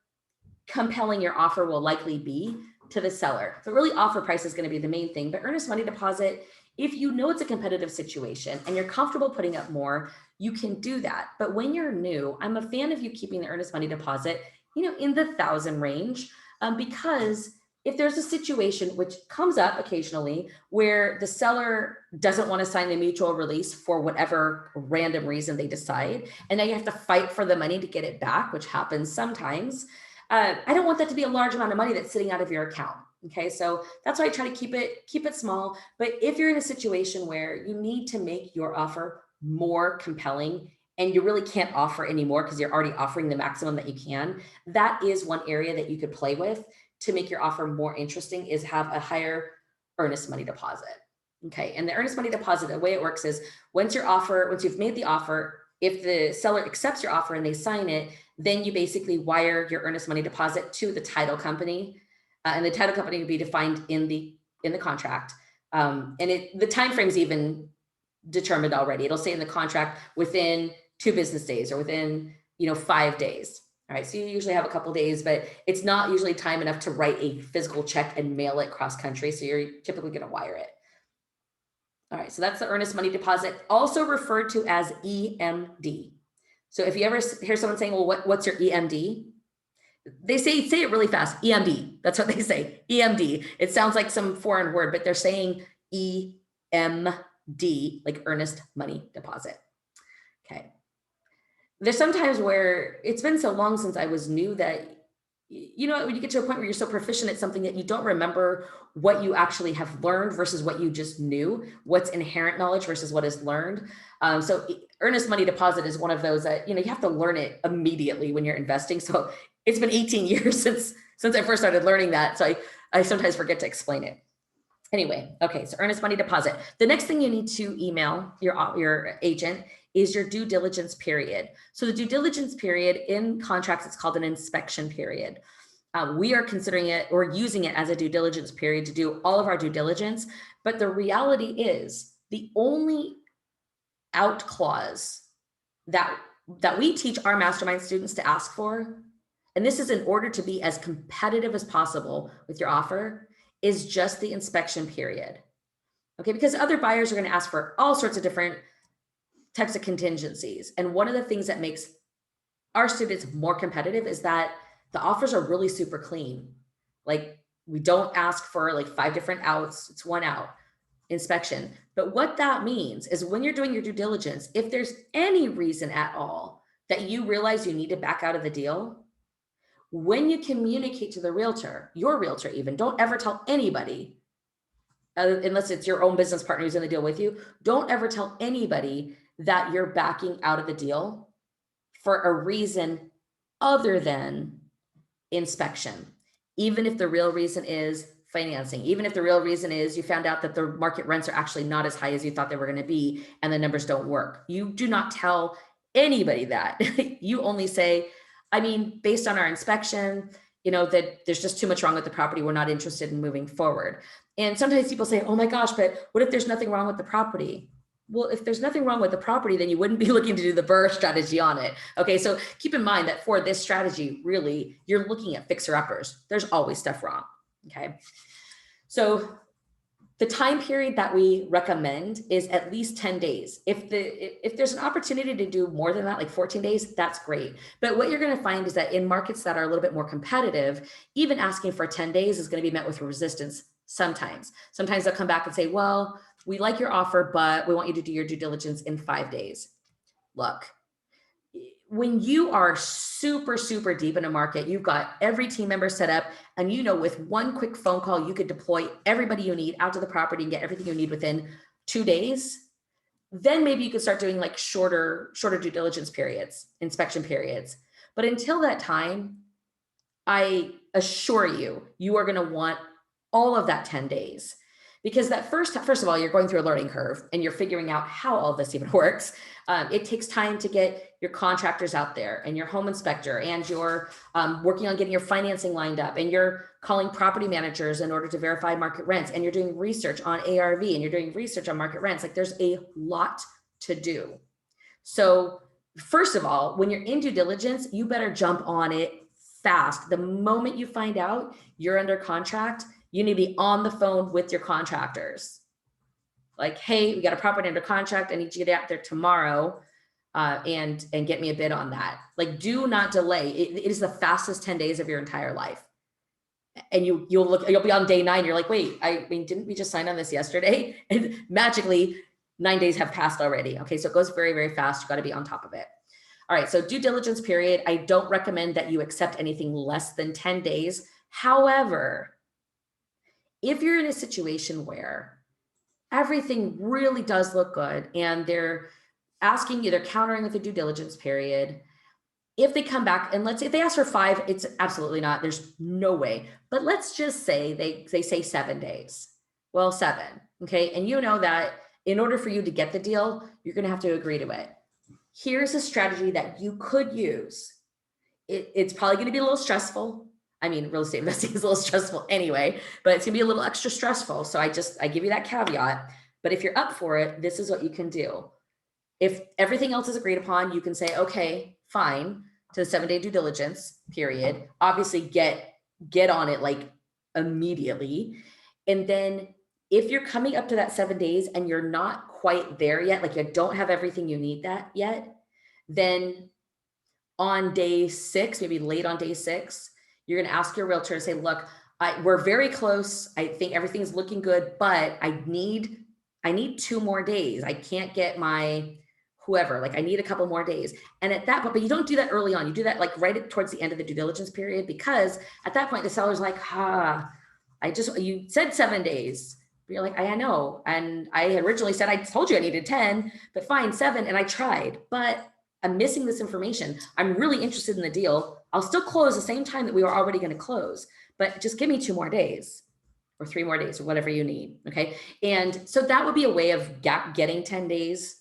compelling your offer will likely be to the seller. So really offer price is going to be the main thing, but earnest money deposit, if you know it's a competitive situation and you're comfortable putting up more, you can do that. But when you're new, I'm a fan of you keeping the earnest money deposit, in the 1,000 range, because if there's a situation which comes up occasionally where the seller doesn't want to sign the mutual release for whatever random reason they decide, and now you have to fight for the money to get it back, which happens sometimes, I don't want that to be a large amount of money that's sitting out of your account. Okay, so that's why I try to keep it small. But if you're in a situation where you need to make your offer more compelling and you really can't offer anymore because you're already offering the maximum that you can, that is one area that you could play with to make your offer more interesting, is have a higher earnest money deposit. Okay, and the earnest money deposit, the way it works is once you've made the offer, if the seller accepts your offer and they sign it, then you basically wire your earnest money deposit to the title company, and the title company will be defined in the contract. And the time frame is even determined already. It'll say in the contract within 2 business days or within 5 days. All right, so you usually have a couple days, but it's not usually time enough to write a physical check and mail it cross country. So you're typically going to wire it. All right, so that's the earnest money deposit, also referred to as EMD. So if you ever hear someone saying, well, what's your EMD? They say it really fast, EMD. That's what they say, EMD. It sounds like some foreign word, but they're saying EMD, like earnest money deposit. Okay. There's sometimes where it's been so long since I was new that, when you get to a point where you're so proficient at something that you don't remember what you actually have learned versus what you just knew, what's inherent knowledge versus what is learned. So earnest money deposit is one of those that, you have to learn it immediately when you're investing. So it's been 18 years since I first started learning that. So I sometimes forget to explain it. Anyway, okay, so earnest money deposit. The next thing you need to email your agent is your due diligence period. So the due diligence period in contracts, it's called an inspection period. We are considering it or using it as a due diligence period to do all of our due diligence. But the reality is the only out clause that we teach our mastermind students to ask for, and this is in order to be as competitive as possible with your offer, is just the inspection period. Okay, because other buyers are going to ask for all sorts of different types of contingencies. And one of the things that makes our students more competitive is that the offers are really super clean. Like, we don't ask for like 5 different outs, it's 1 out inspection. But what that means is when you're doing your due diligence, if there's any reason at all that you realize you need to back out of the deal, when you communicate to the realtor, your realtor even, don't ever tell anybody, unless it's your own business partner who's in the deal with you, don't ever tell anybody that you're backing out of the deal for a reason other than inspection. Even if the real reason is financing, even if the real reason is you found out that the market rents are actually not as high as you thought they were going to be and the numbers don't work. You do not tell anybody that. You only say, I mean, based on our inspection, that there's just too much wrong with the property. We're not interested in moving forward. And sometimes people say, oh my gosh, but what if there's nothing wrong with the property? Well, if there's nothing wrong with the property, then you wouldn't be looking to do the BRRRR strategy on it. Okay, so keep in mind that for this strategy, really, you're looking at fixer-uppers. There's always stuff wrong, okay? So the time period that we recommend is at least 10 days. If there's an opportunity to do more than that, like 14 days, that's great. But what you're gonna find is that in markets that are a little bit more competitive, even asking for 10 days is gonna be met with resistance sometimes. Sometimes they'll come back and say, well, we like your offer, but we want you to do your due diligence in 5 days. Look, when you are super, super deep in a market, you've got every team member set up, and with one quick phone call, you could deploy everybody you need out to the property and get everything you need within 2 days. Then maybe you could start doing like shorter due diligence periods, inspection periods. But until that time, I assure you, you are going to want all of that 10 days. Because that first of all, you're going through a learning curve and you're figuring out how all this even works. It takes time to get your contractors out there and your home inspector, and you're working on getting your financing lined up, and you're calling property managers in order to verify market rents, and you're doing research on ARV, and you're doing research on market rents. Like, there's a lot to do. So first of all, when you're in due diligence, you better jump on it fast. The moment you find out you're under contract, you need to be on the phone with your contractors. Like, hey, we got a property under contract. I need you to get out there tomorrow and get me a bid on that. Like, do not delay. It is the fastest 10 days of your entire life. And you'll be on day 9. You're like, wait, didn't we just sign on this yesterday? And magically 9 days have passed already. Okay, so it goes very, very fast. You got to be on top of it. All right, so due diligence period. I don't recommend that you accept anything less than 10 days. However, if you're in a situation where everything really does look good and they're asking you, they're countering with a due diligence period, if they come back and let's say if they ask for 5, it's absolutely not, there's no way. But let's just say they say 7 days. Well, 7, okay? And you know that in order for you to get the deal, you're gonna have to agree to it. Here's a strategy that you could use. It's probably gonna be a little stressful. I mean, real estate investing is a little stressful anyway, but it's gonna be a little extra stressful. So I give you that caveat, but if you're up for it, this is what you can do. If everything else is agreed upon, you can say, okay, fine, to the 7-day due diligence period. Obviously get on it like immediately. And then if you're coming up to that 7 days and you're not quite there yet, like you don't have everything you need that yet, then on day 6, maybe late on day 6, you're going to ask your realtor to say, look, we're very close. I think everything's looking good, but I need 2 more days. I can't get my whoever, like I need a couple more days. And at that point, but you don't do that early on. You do that like right towards the end of the due diligence period, because at that point the seller's like, you said 7 days. But you're like, I know. And I had originally said, I told you I needed 10, but fine, 7. And I tried, but I'm missing this information. I'm really interested in the deal. I'll still close the same time that we were already going to close, but just give me 2 more days. or 3 more days or whatever you need. Okay. And so that would be a way of getting 10 days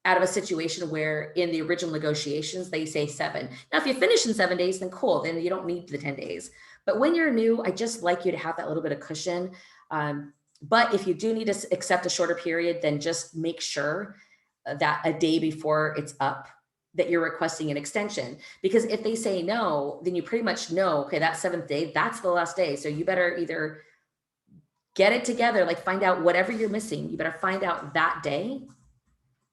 out of a situation where in the original negotiations, they say 7. Now, if you finish in 7 days, then cool, then you don't need the 10 days. But when you're new, I just like you to have that little bit of cushion. But if you do need to accept a shorter period, then just make sure that a day before it's up, that you're requesting an extension. Because if they say no, then you pretty much know, okay, that 7th day, that's the last day. So you better either get it together, like find out whatever you're missing, you better find out that day.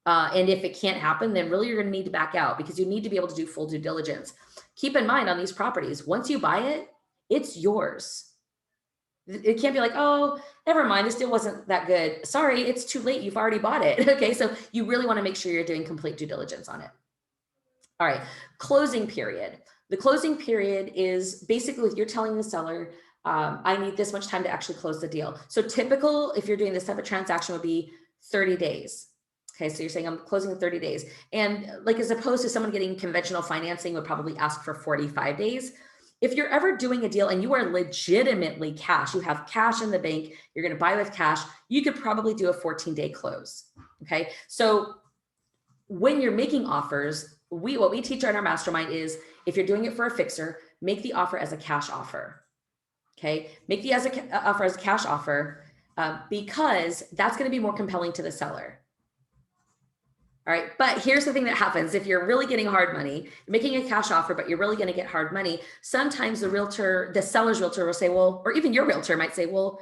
And if it can't happen, then really you're going to need to back out, because you need to be able to do full due diligence. Keep in mind on these properties, once you buy it, it's yours. It can't be like, oh, never mind, this deal wasn't that good. Sorry, it's too late. You've already bought it. Okay, so you really want to make sure you're doing complete due diligence on it. All right, closing period. The closing period is basically you're telling the seller, I need this much time to actually close the deal. So typical, if you're doing this type of transaction, would be 30 days. Okay, so you're saying I'm closing in 30 days. And like, as opposed to someone getting conventional financing would probably ask for 45 days. If you're ever doing a deal and you are legitimately cash, you have cash in the bank, you're going to buy with cash, you could probably do a 14-day close. Okay, so when you're making offers, what we teach in our mastermind is, if you're doing it for a fixer, make the offer as a cash offer. Okay, make the offer as a cash offer, because that's going to be more compelling to the seller. All right, but here's the thing that happens. If you're really getting hard money, you're making a cash offer, but you're really going to get hard money, sometimes the seller's realtor will say, well, or even your realtor might say, well,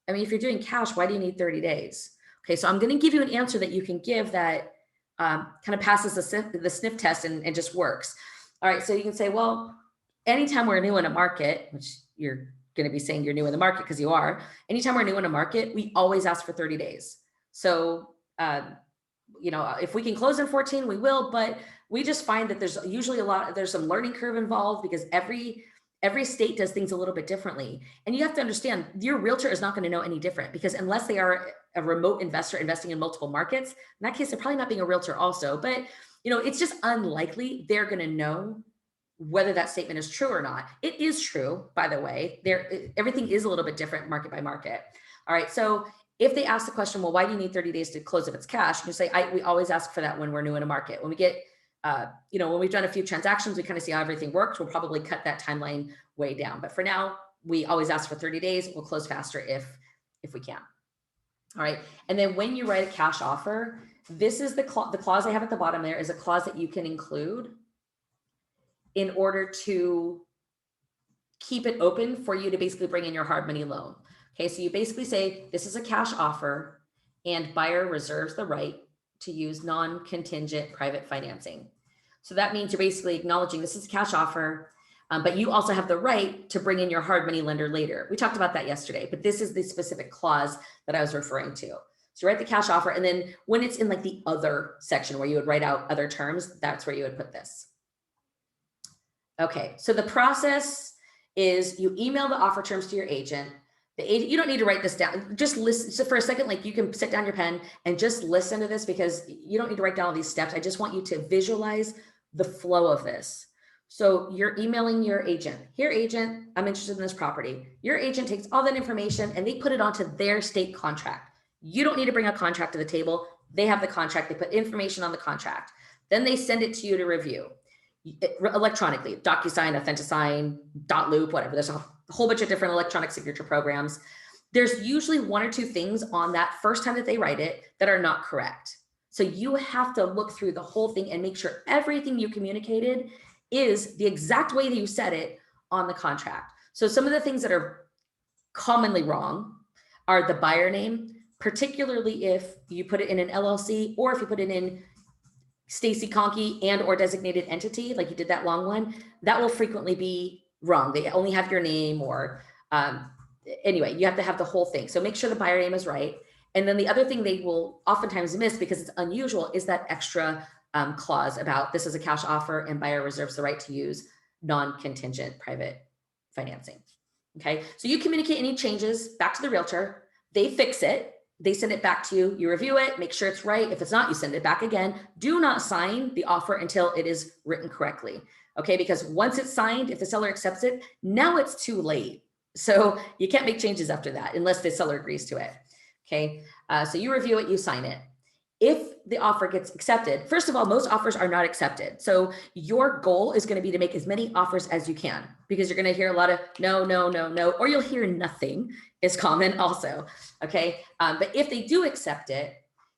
I mean, if you're doing cash, why do you need 30 days? Okay, so I'm going to give you an answer that you can give that kind of passes the sniff test and just works. All right, so you can say, well, anytime we're new in a market, which you're going to be saying you're new in the market because you are, anytime we're new in a market, we always ask for 30 days. So, you know, if we can close in 14, we will, but we just find that there's usually there's some learning curve involved, because every state does things a little bit differently. And you have to understand, your realtor is not going to know any different, because unless they are a remote investor investing in multiple markets, in that case, they're probably not being a realtor also, but you know, it's just unlikely they're going to know whether that statement is true or not. It is true, by the way. Everything is a little bit different market by market. All right, so if they ask the question, well, why do you need 30 days to close if it's cash? You say, we always ask for that when we're new in a market. When we get, you know, when we've done a few transactions, we kind of see how everything works. We'll probably cut that timeline way down. But for now, we always ask for 30 days. We'll close faster if we can. All right. And then when you write a cash offer, this is the clause I have at the bottom there is a clause that you can include in order to keep it open for you to basically bring in your hard money loan. Okay, so you basically say, this is a cash offer and buyer reserves the right to use non-contingent private financing. So that means you're basically acknowledging this is a cash offer, but you also have the right to bring in your hard money lender later. We talked about that yesterday, but this is the specific clause that I was referring to. So write the cash offer, and then when it's in like the other section where you would write out other terms, that's where you would put this. Okay, so the process is you email the offer terms to your agent. The agent, you don't need to write this down. Just listen. So for a second, like you can sit down your pen and just listen to this, because you don't need to write down all these steps. I just want you to visualize the flow of this. So you're emailing your agent. Here, agent, I'm interested in this property. Your agent takes all that information and they put it onto their state contract. You don't need to bring a contract to the table. They have the contract. They put information on the contract. Then they send it to you to review electronically, DocuSign, AuthentiSign, .loop, whatever. There's a whole bunch of different electronic signature programs. There's usually 1 or 2 things on that first time that they write it that are not correct. So you have to look through the whole thing and make sure everything you communicated is the exact way that you said it on the contract. So some of the things that are commonly wrong are the buyer name, particularly if you put it in an LLC or if you put it in Stacy Conkey and or designated entity, like you did that long one, that will frequently be wrong. They only have your name, or anyway, you have to have the whole thing. So make sure the buyer name is right. And then the other thing they will oftentimes miss, because it's unusual, is that extra clause about this is a cash offer and buyer reserves the right to use non-contingent private financing. Okay, so you communicate any changes back to the realtor, they fix it. They send it back to you, you review it, make sure it's right. If it's not, you send it back again. Do not sign the offer until it is written correctly. Okay, because once it's signed, if the seller accepts it, now it's too late. So you can't make changes after that unless the seller agrees to it. Okay. So you review it, you sign it. If the offer gets accepted, first of all, most offers are not accepted. So your goal is going to be to make as many offers as you can, because you're going to hear a lot of no, no, no, no, or you'll hear nothing is common also. Okay. But if they do accept it,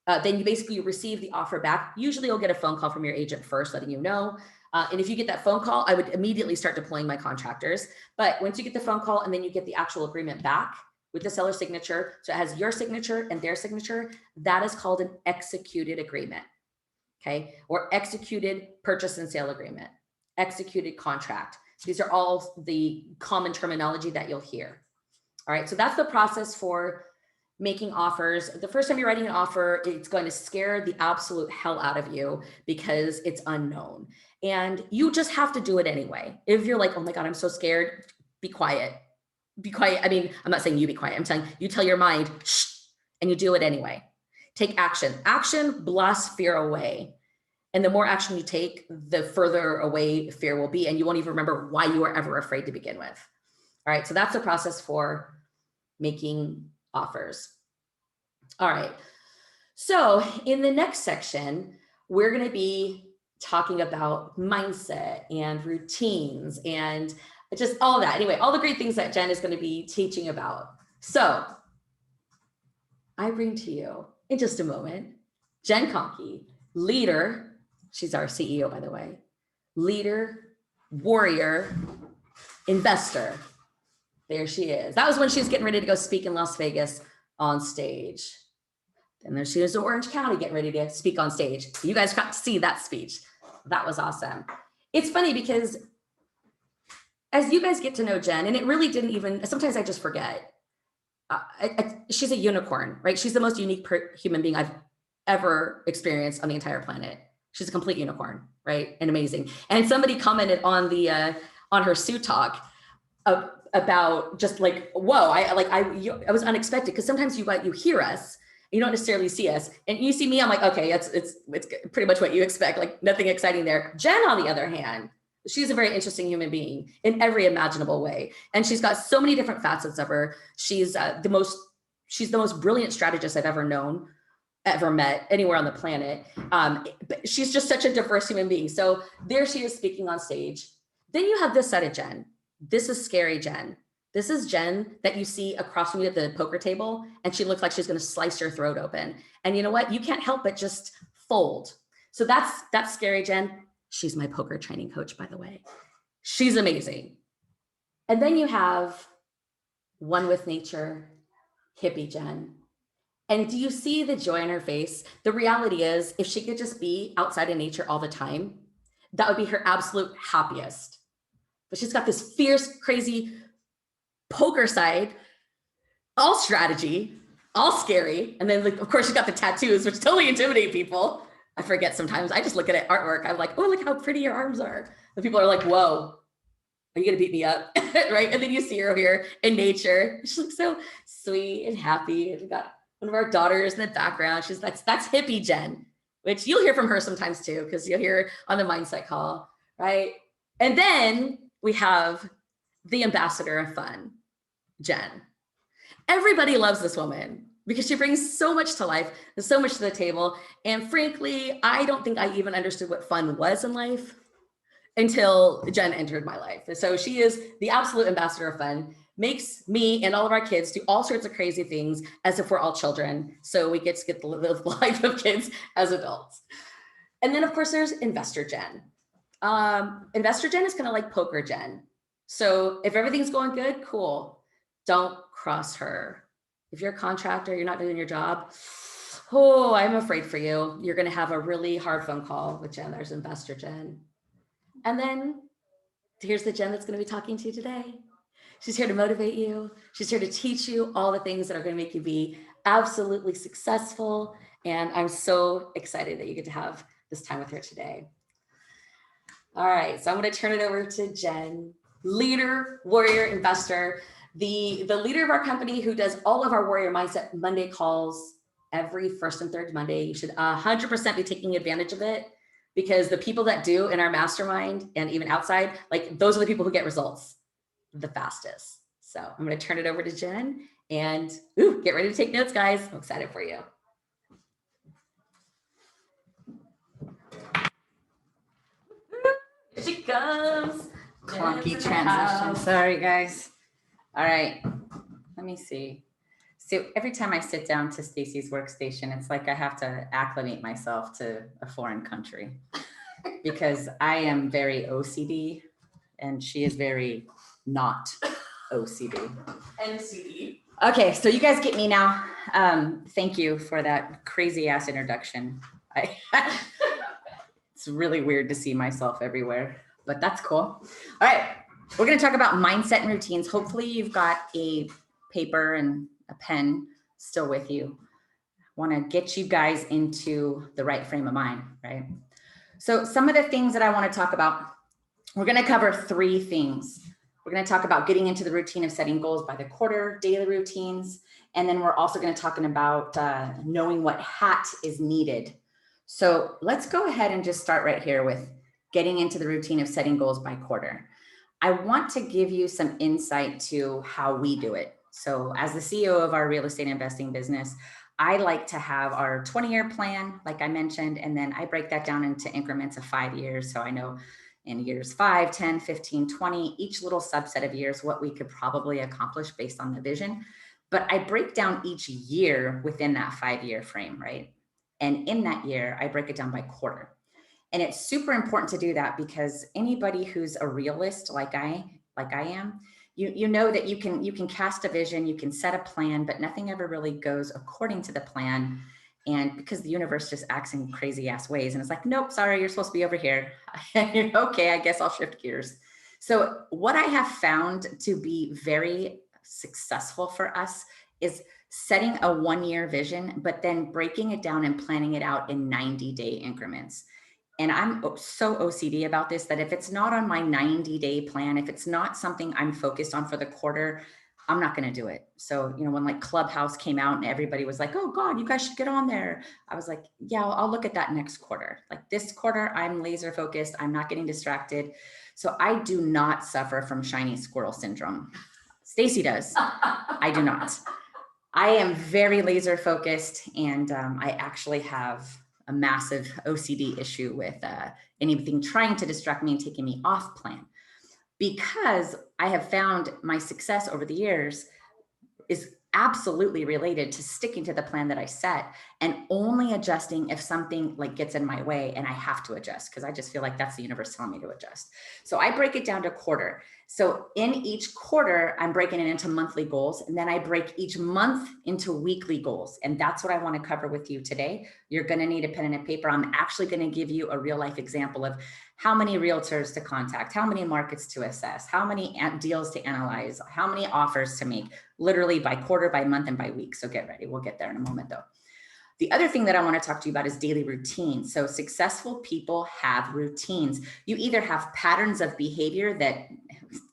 then you basically receive the offer back. Usually you'll get a phone call from your agent first, letting you know. And if you get that phone call, I would immediately start deploying my contractors. But once you get the phone call and then you get the actual agreement back with the seller's signature, so it has your signature and their signature, that is called an executed agreement. Okay. Or executed purchase and sale agreement, executed contract. These are all the common terminology that you'll hear. All right. So that's the process for making offers. The first time you're writing an offer, it's going to scare the absolute hell out of you because it's unknown. And you just have to do it anyway. If you're like, oh my God, I'm so scared, be quiet. Be quiet. I mean, I'm not saying you be quiet. I'm saying you tell your mind, shh, and you do it anyway. Take action. Action blasts fear away. And the more action you take, the further away fear will be. And you won't even remember why you were ever afraid to begin with. All right. So that's the process for making offers. All right. So in the next section, we're going to be talking about mindset and routines and just all that. Anyway, all the great things that Jen is going to be teaching about. So I bring to you in just a moment, Jen Conkey, leader. She's our CEO, by the way. Leader, warrior, investor. There she is. That was when she was getting ready to go speak in Las Vegas on stage. And then she was in Orange County getting ready to speak on stage. You guys got to see that speech. That was awesome. It's funny because as you guys get to know Jen, and it really didn't even, sometimes I just forget. She's a unicorn, right? She's the most unique human being I've ever experienced on the entire planet. She's a complete unicorn, right? And amazing. And somebody commented on the on her Sue talk about just like, whoa, I was unexpected, because sometimes you hear us, you don't necessarily see us, and you see me, I'm like, okay, it's pretty much what you expect, like nothing exciting there. Jen, on the other hand, she's a very interesting human being in every imaginable way, and she's got so many different facets of her. She's the most brilliant strategist I've ever met anywhere on the planet. But she's just such a diverse human being. So there she is speaking on stage. Then you have this side of Jen. This is scary Jen. This is Jen that you see across from you at the poker table, and she looks like she's going to slice your throat open. And you know what? You can't help but just fold. So that's scary Jen. She's my poker training coach, by the way. She's amazing. And then you have one with nature, hippie Jen. And do you see the joy in her face? The reality is, if she could just be outside in nature all the time, that would be her absolute happiest. But she's got this fierce, crazy poker side, all strategy, all scary. And then, like, of course, she's got the tattoos, which totally intimidate people. I forget sometimes. I just look at artwork. I'm like, oh, look how pretty your arms are. And people are like, whoa, are you going to beat me up? Right? And then you see her here in nature. She looks so sweet and happy. And we've got one of our daughters in the background. That's hippie Jen, which you'll hear from her sometimes too, because you'll hear on the mindset call, right? And then we have the ambassador of fun, Jen. Everybody loves this woman because she brings so much to life and so much to the table. And frankly, I don't think I even understood what fun was in life until Jen entered my life. So she is the absolute ambassador of fun, makes me and all of our kids do all sorts of crazy things as if we're all children. So we get to live the life of kids as adults. And then of course there's Investor Jen. Investor Jen is kind of like poker Jen. So if everything's going good, cool. Don't cross her. If you're a contractor, you're not doing your job, oh, I'm afraid for you. You're going to have a really hard phone call with Jen. There's Investor Jen. And then here's the Jen that's going to be talking to you today. She's here to motivate you. She's here to teach you all the things that are going to make you be absolutely successful. And I'm so excited that you get to have this time with her today. All right, so I'm going to turn it over to Jen, leader, warrior, investor, the leader of our company who does all of our Warrior Mindset Monday calls every first and third Monday. You should 100% be taking advantage of it, because the people that do in our mastermind and even outside, like those are the people who get results the fastest. So I'm going to turn it over to Jen and get ready to take notes, guys. I'm excited for you. Here she comes. Clunky transition. Sorry, guys. All right. Let me see. So every time I sit down to Stacy's workstation, it's like I have to acclimate myself to a foreign country because I am very OCD and she is very not OCD. NCD. Okay, so you guys get me now. Thank you for that crazy ass introduction. It's really weird to see myself everywhere, but that's cool. All right, we're gonna talk about mindset and routines. Hopefully you've got a paper and a pen still with you. Wanna get you guys into the right frame of mind, right? So some of the things that I wanna talk about, we're gonna cover 3 things. We're gonna talk about getting into the routine of setting goals by the quarter, daily routines, and then we're also gonna talk about knowing what hat is needed. So let's go ahead and just start right here with getting into the routine of setting goals by quarter. I want to give you some insight to how we do it. So as the CEO of our real estate investing business, I like to have our 20-year plan, like I mentioned, and then I break that down into increments of 5 years. So I know in years 5, 10, 15, 20, each little subset of years, what we could probably accomplish based on the vision. But I break down each year within that 5-year frame, right? And in that year, I break it down by quarter. And it's super important to do that because anybody who's a realist like I am, you know that you can cast a vision, you can set a plan, but nothing ever really goes according to the plan. And because the universe just acts in crazy ass ways. And it's like, nope, sorry, you're supposed to be over here. Okay, I guess I'll shift gears. So what I have found to be very successful for us is setting a 1-year vision, but then breaking it down and planning it out in 90-day increments. And I'm so OCD about this that if it's not on my 90-day plan, if it's not something I'm focused on for the quarter, I'm not going to do it. So, when like Clubhouse came out and everybody was like, oh God, you guys should get on there. I was like, yeah, I'll look at that next quarter. Like this quarter, I'm laser focused. I'm not getting distracted. So I do not suffer from shiny squirrel syndrome. Stacy does. I do not. I am very laser focused and I actually have a massive OCD issue with anything trying to distract me and taking me off plan. Because I have found my success over the years is absolutely related to sticking to the plan that I set and only adjusting if something like gets in my way and I have to adjust because I just feel like that's the universe telling me to adjust. So I break it down to quarter. So in each quarter, I'm breaking it into monthly goals, and then I break each month into weekly goals. And that's what I want to cover with you today. You're going to need a pen and a paper. I'm actually going to give you a real life example of how many realtors to contact, how many markets to assess, how many deals to analyze, how many offers to make, literally by quarter, by month, and by week. So get ready. We'll get there in a moment though. The other thing that I want to talk to you about is daily routines. So successful people have routines. You either have patterns of behavior that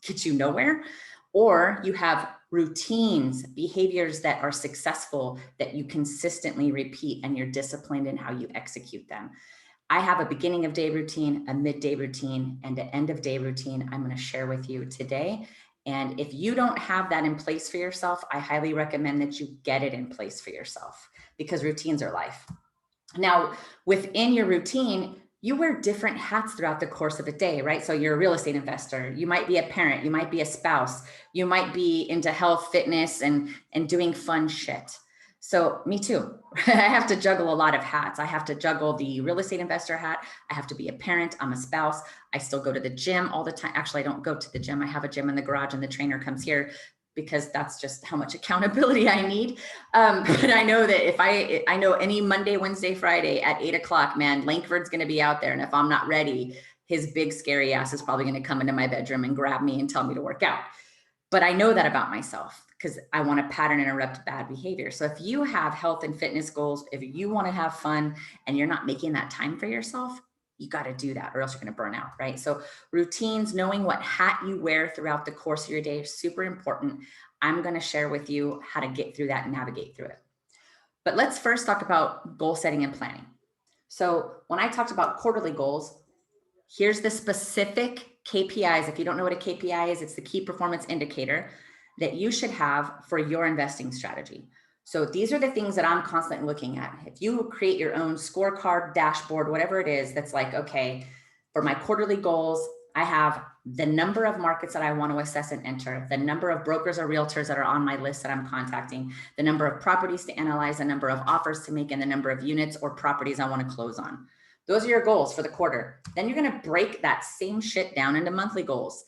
get you nowhere, or you have routines, behaviors that are successful that you consistently repeat and you're disciplined in how you execute them. I have a beginning of day routine, a midday routine, and an end of day routine I'm going to share with you today. And if you don't have that in place for yourself, I highly recommend that you get it in place for yourself because routines are life. Now, within your routine, you wear different hats throughout the course of a day, right? So you're a real estate investor. You might be a parent. You might be a spouse. You might be into health, fitness, and doing fun shit. So me too. I have to juggle a lot of hats. I have to juggle the real estate investor hat. I have to be a parent. I'm a spouse. I still go to the gym all the time. Actually, I don't go to the gym. I have a gym in the garage and the trainer comes here because that's just how much accountability I need. But I know that if I know any Monday, Wednesday, Friday at 8 o'clock, man, Lankford's going to be out there. And if I'm not ready, his big scary ass is probably going to come into my bedroom and grab me and tell me to work out. But I know that about myself because I want to pattern interrupt bad behavior. So if you have health and fitness goals, if you want to have fun and you're not making that time for yourself, you got to do that or else you're going to burn out, right? So routines, knowing what hat you wear throughout the course of your day is super important. I'm going to share with you how to get through that and navigate through it. But let's first talk about goal setting and planning. So when I talked about quarterly goals, here's the specific KPIs. If you don't know what a KPI is, it's the key performance indicator that you should have for your investing strategy. So these are the things that I'm constantly looking at. If you create your own scorecard, dashboard, whatever it is, that's like, okay, for my quarterly goals, I have the number of markets that I want to assess and enter, the number of brokers or realtors that are on my list that I'm contacting, the number of properties to analyze, the number of offers to make, and the number of units or properties I want to close on. Those are your goals for the quarter. Then you're going to break that same shit down into monthly goals.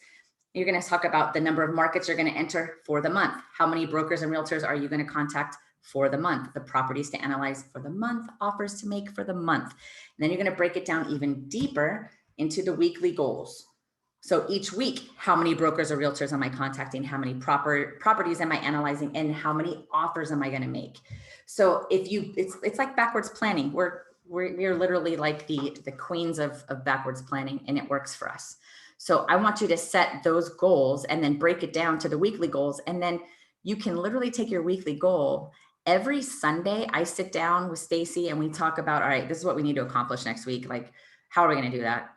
You're going to talk about the number of markets you're going to enter for the month. How many brokers and realtors are you going to contact for the month? The properties to analyze for the month, offers to make for the month. And then you're going to break it down even deeper into the weekly goals. So each week, how many brokers or realtors am I contacting? How many properties am I analyzing? And how many offers am I going to make? So if you, it's like backwards planning. We're literally like the queens of backwards planning, and it works for us. So I want you to set those goals and then break it down to the weekly goals. And then you can literally take your weekly goal. Every Sunday, I sit down with Stacy and we talk about, all right, this is what we need to accomplish next week. Like, how are we going to do that?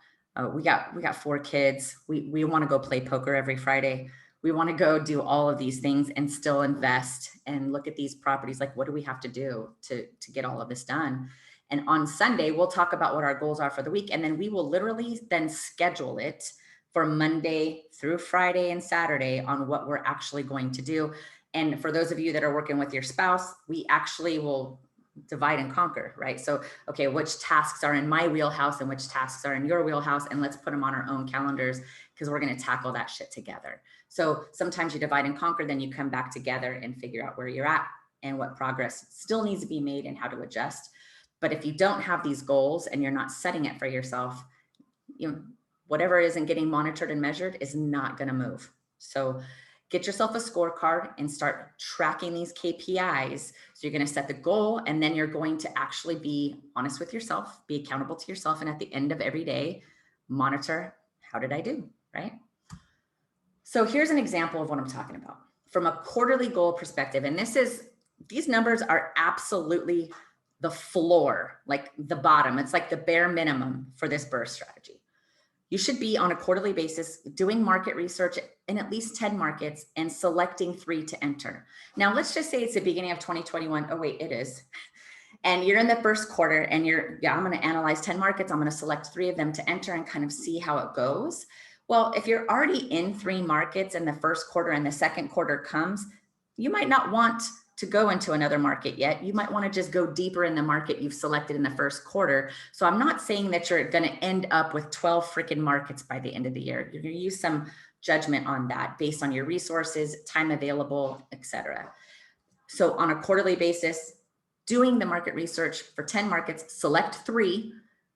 We got 4 kids. We want to go play poker every Friday. We want to go do all of these things and still invest and look at these properties. Like, what do we have to do to get all of this done? And on Sunday, we'll talk about what our goals are for the week. And then we will literally then schedule it for Monday through Friday and Saturday on what we're actually going to do. And for those of you that are working with your spouse, we actually will divide and conquer, right? So, okay, which tasks are in my wheelhouse and which tasks are in your wheelhouse, and let's put them on our own calendars because we're going to tackle that shit together. So sometimes you divide and conquer, then you come back together and figure out where you're at and what progress still needs to be made and how to adjust. But if you don't have these goals and you're not setting it for yourself, whatever isn't getting monitored and measured is not going to move. So get yourself a scorecard and start tracking these KPIs. So you're going to set the goal, and then you're going to actually be honest with yourself, be accountable to yourself. And at the end of every day, monitor, how did I do, right? So here's an example of what I'm talking about from a quarterly goal perspective. And these numbers are absolutely the floor, like the bottom. It's like the bare minimum for this BRRRR strategy. You should be on a quarterly basis doing market research in at least 10 markets and selecting 3 to enter. Now, let's just say it's the beginning of 2021. Oh, wait, it is. And you're in the first quarter and I'm going to analyze 10 markets. I'm going to select 3 of them to enter and kind of see how it goes. Well, if you're already in 3 markets in the first quarter and the second quarter comes, you might not want to go into another market yet. You might want to just go deeper in the market you've selected in the first quarter. So I'm not saying that you're going to end up with 12 freaking markets by the end of the year. You're going to use some judgment on that based on your resources, time available, etc. So on a quarterly basis, doing the market research for 10 markets, select 3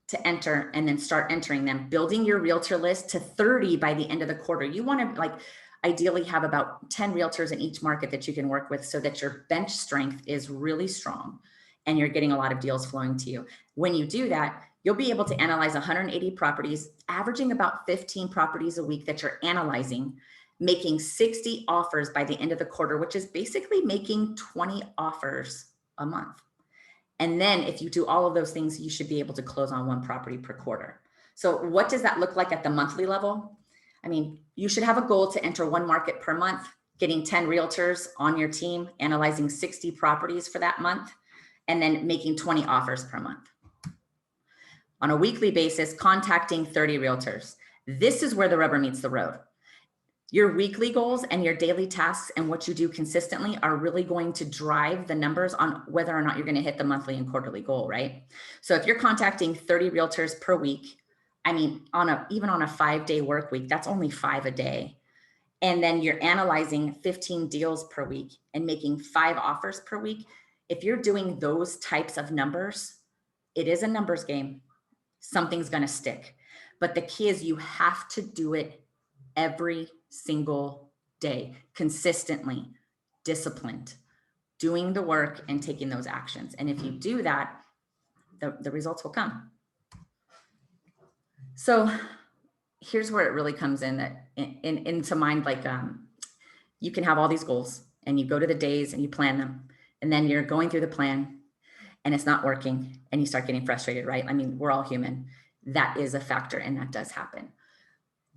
to enter and then start entering them, building your realtor list to 30 by the end of the quarter. You want to ideally have about 10 realtors in each market that you can work with so that your bench strength is really strong and you're getting a lot of deals flowing to you. When you do that, you'll be able to analyze 180 properties, averaging about 15 properties a week that you're analyzing, making 60 offers by the end of the quarter, which is basically making 20 offers a month. And then if you do all of those things, you should be able to close on 1 property per quarter. So what does that look like at the monthly level? I mean, you should have a goal to enter 1 market per month, getting 10 realtors on your team, analyzing 60 properties for that month, and then making 20 offers per month. On a weekly basis, contacting 30 realtors. This is where the rubber meets the road. Your weekly goals and your daily tasks and what you do consistently are really going to drive the numbers on whether or not you're going to hit the monthly and quarterly goal, right? So if you're contacting 30 realtors per week, I mean, even on a 5-day work week, that's only 5 a day. And then you're analyzing 15 deals per week and making 5 offers per week. If you're doing those types of numbers, it is a numbers game. Something's going to stick. But the key is you have to do it every single day, consistently, disciplined, doing the work and taking those actions. And if you do that, the results will come. So here's where it really comes in that into mind, like you can have all these goals and you go to the days and you plan them, and then you're going through the plan and it's not working and you start getting frustrated, right? I mean, we're all human. That is a factor and that does happen.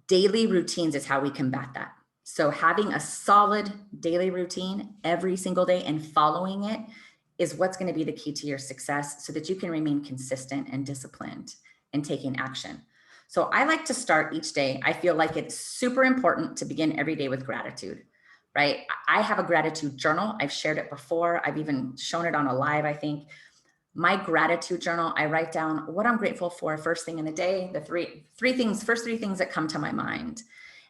Daily routines is how we combat that. So having a solid daily routine every single day and following it is what's going to be the key to your success so that you can remain consistent and disciplined and taking action. So I like to start each day. I feel like it's super important to begin every day with gratitude, right? I have a gratitude journal. I've shared it before. I've even shown it on a live, I think. My gratitude journal, I write down what I'm grateful for first thing in the day, the first three things that come to my mind.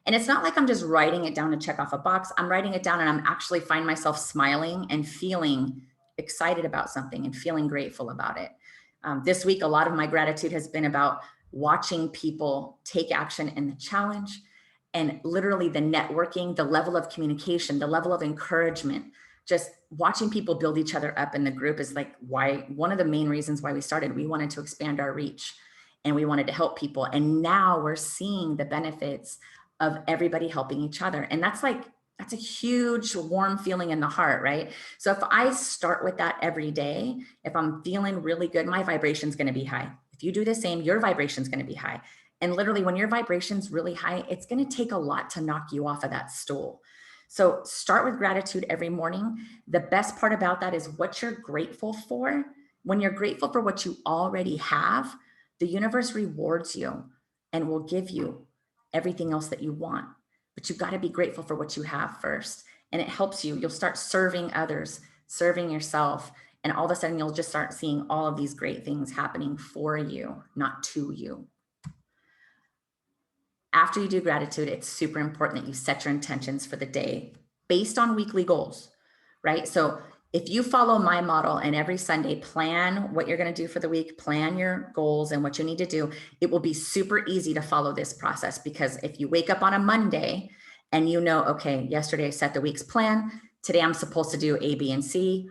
And it's not like I'm just writing it down to check off a box. I'm writing it down and I'm actually find myself smiling and feeling excited about something and feeling grateful about it. This week, a lot of my gratitude has been about watching people take action in the challenge and literally the networking, the level of communication, the level of encouragement, just watching people build each other up in the group is like one of the main reasons why we started. We wanted to expand our reach and we wanted to help people. And now we're seeing the benefits of everybody helping each other. And that's a huge warm feeling in the heart, right? So if I start with that every day, if I'm feeling really good, my vibration's going to be high. If you do the same, your vibration's going to be high. And literally when your vibration's really high, it's going to take a lot to knock you off of that stool. So start with gratitude every morning. The best part about that is what you're grateful for. When you're grateful for what you already have, the universe rewards you and will give you everything else that you want. But you've got to be grateful for what you have first. And it helps you. You'll start serving others, serving yourself. And all of a sudden, you'll just start seeing all of these great things happening for you, not to you. After you do gratitude, it's super important that you set your intentions for the day based on weekly goals, right? So if you follow my model and every Sunday plan what you're going to do for the week, plan your goals and what you need to do, it will be super easy to follow this process. Because if you wake up on a Monday and you know, okay, yesterday I set the week's plan, today I'm supposed to do A, B, and C,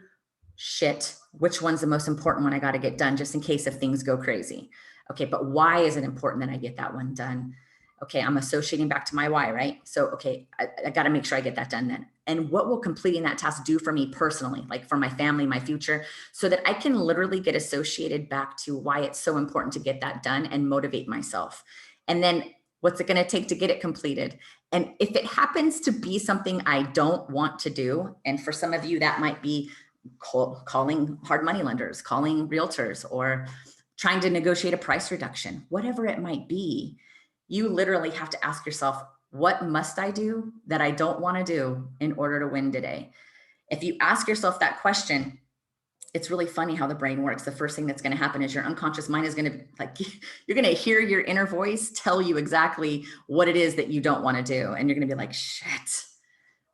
shit, which one's the most important one I got to get done just in case if things go crazy? Okay, but why is it important that I get that one done? Okay, I'm associating back to my why, right? So, okay, I got to make sure I get that done then. And what will completing that task do for me personally, like for my family, my future, so that I can literally get associated back to why it's so important to get that done and motivate myself. And then what's it going to take to get it completed? And if it happens to be something I don't want to do, and for some of you, that might be calling hard money lenders, calling realtors, or trying to negotiate a price reduction, whatever it might be, you literally have to ask yourself, what must I do that I don't want to do in order to win today? If you ask yourself that question, it's really funny how the brain works. The first thing that's going to happen is your unconscious mind is going to you're going to hear your inner voice tell you exactly what it is that you don't want to do. And you're going to be like, shit,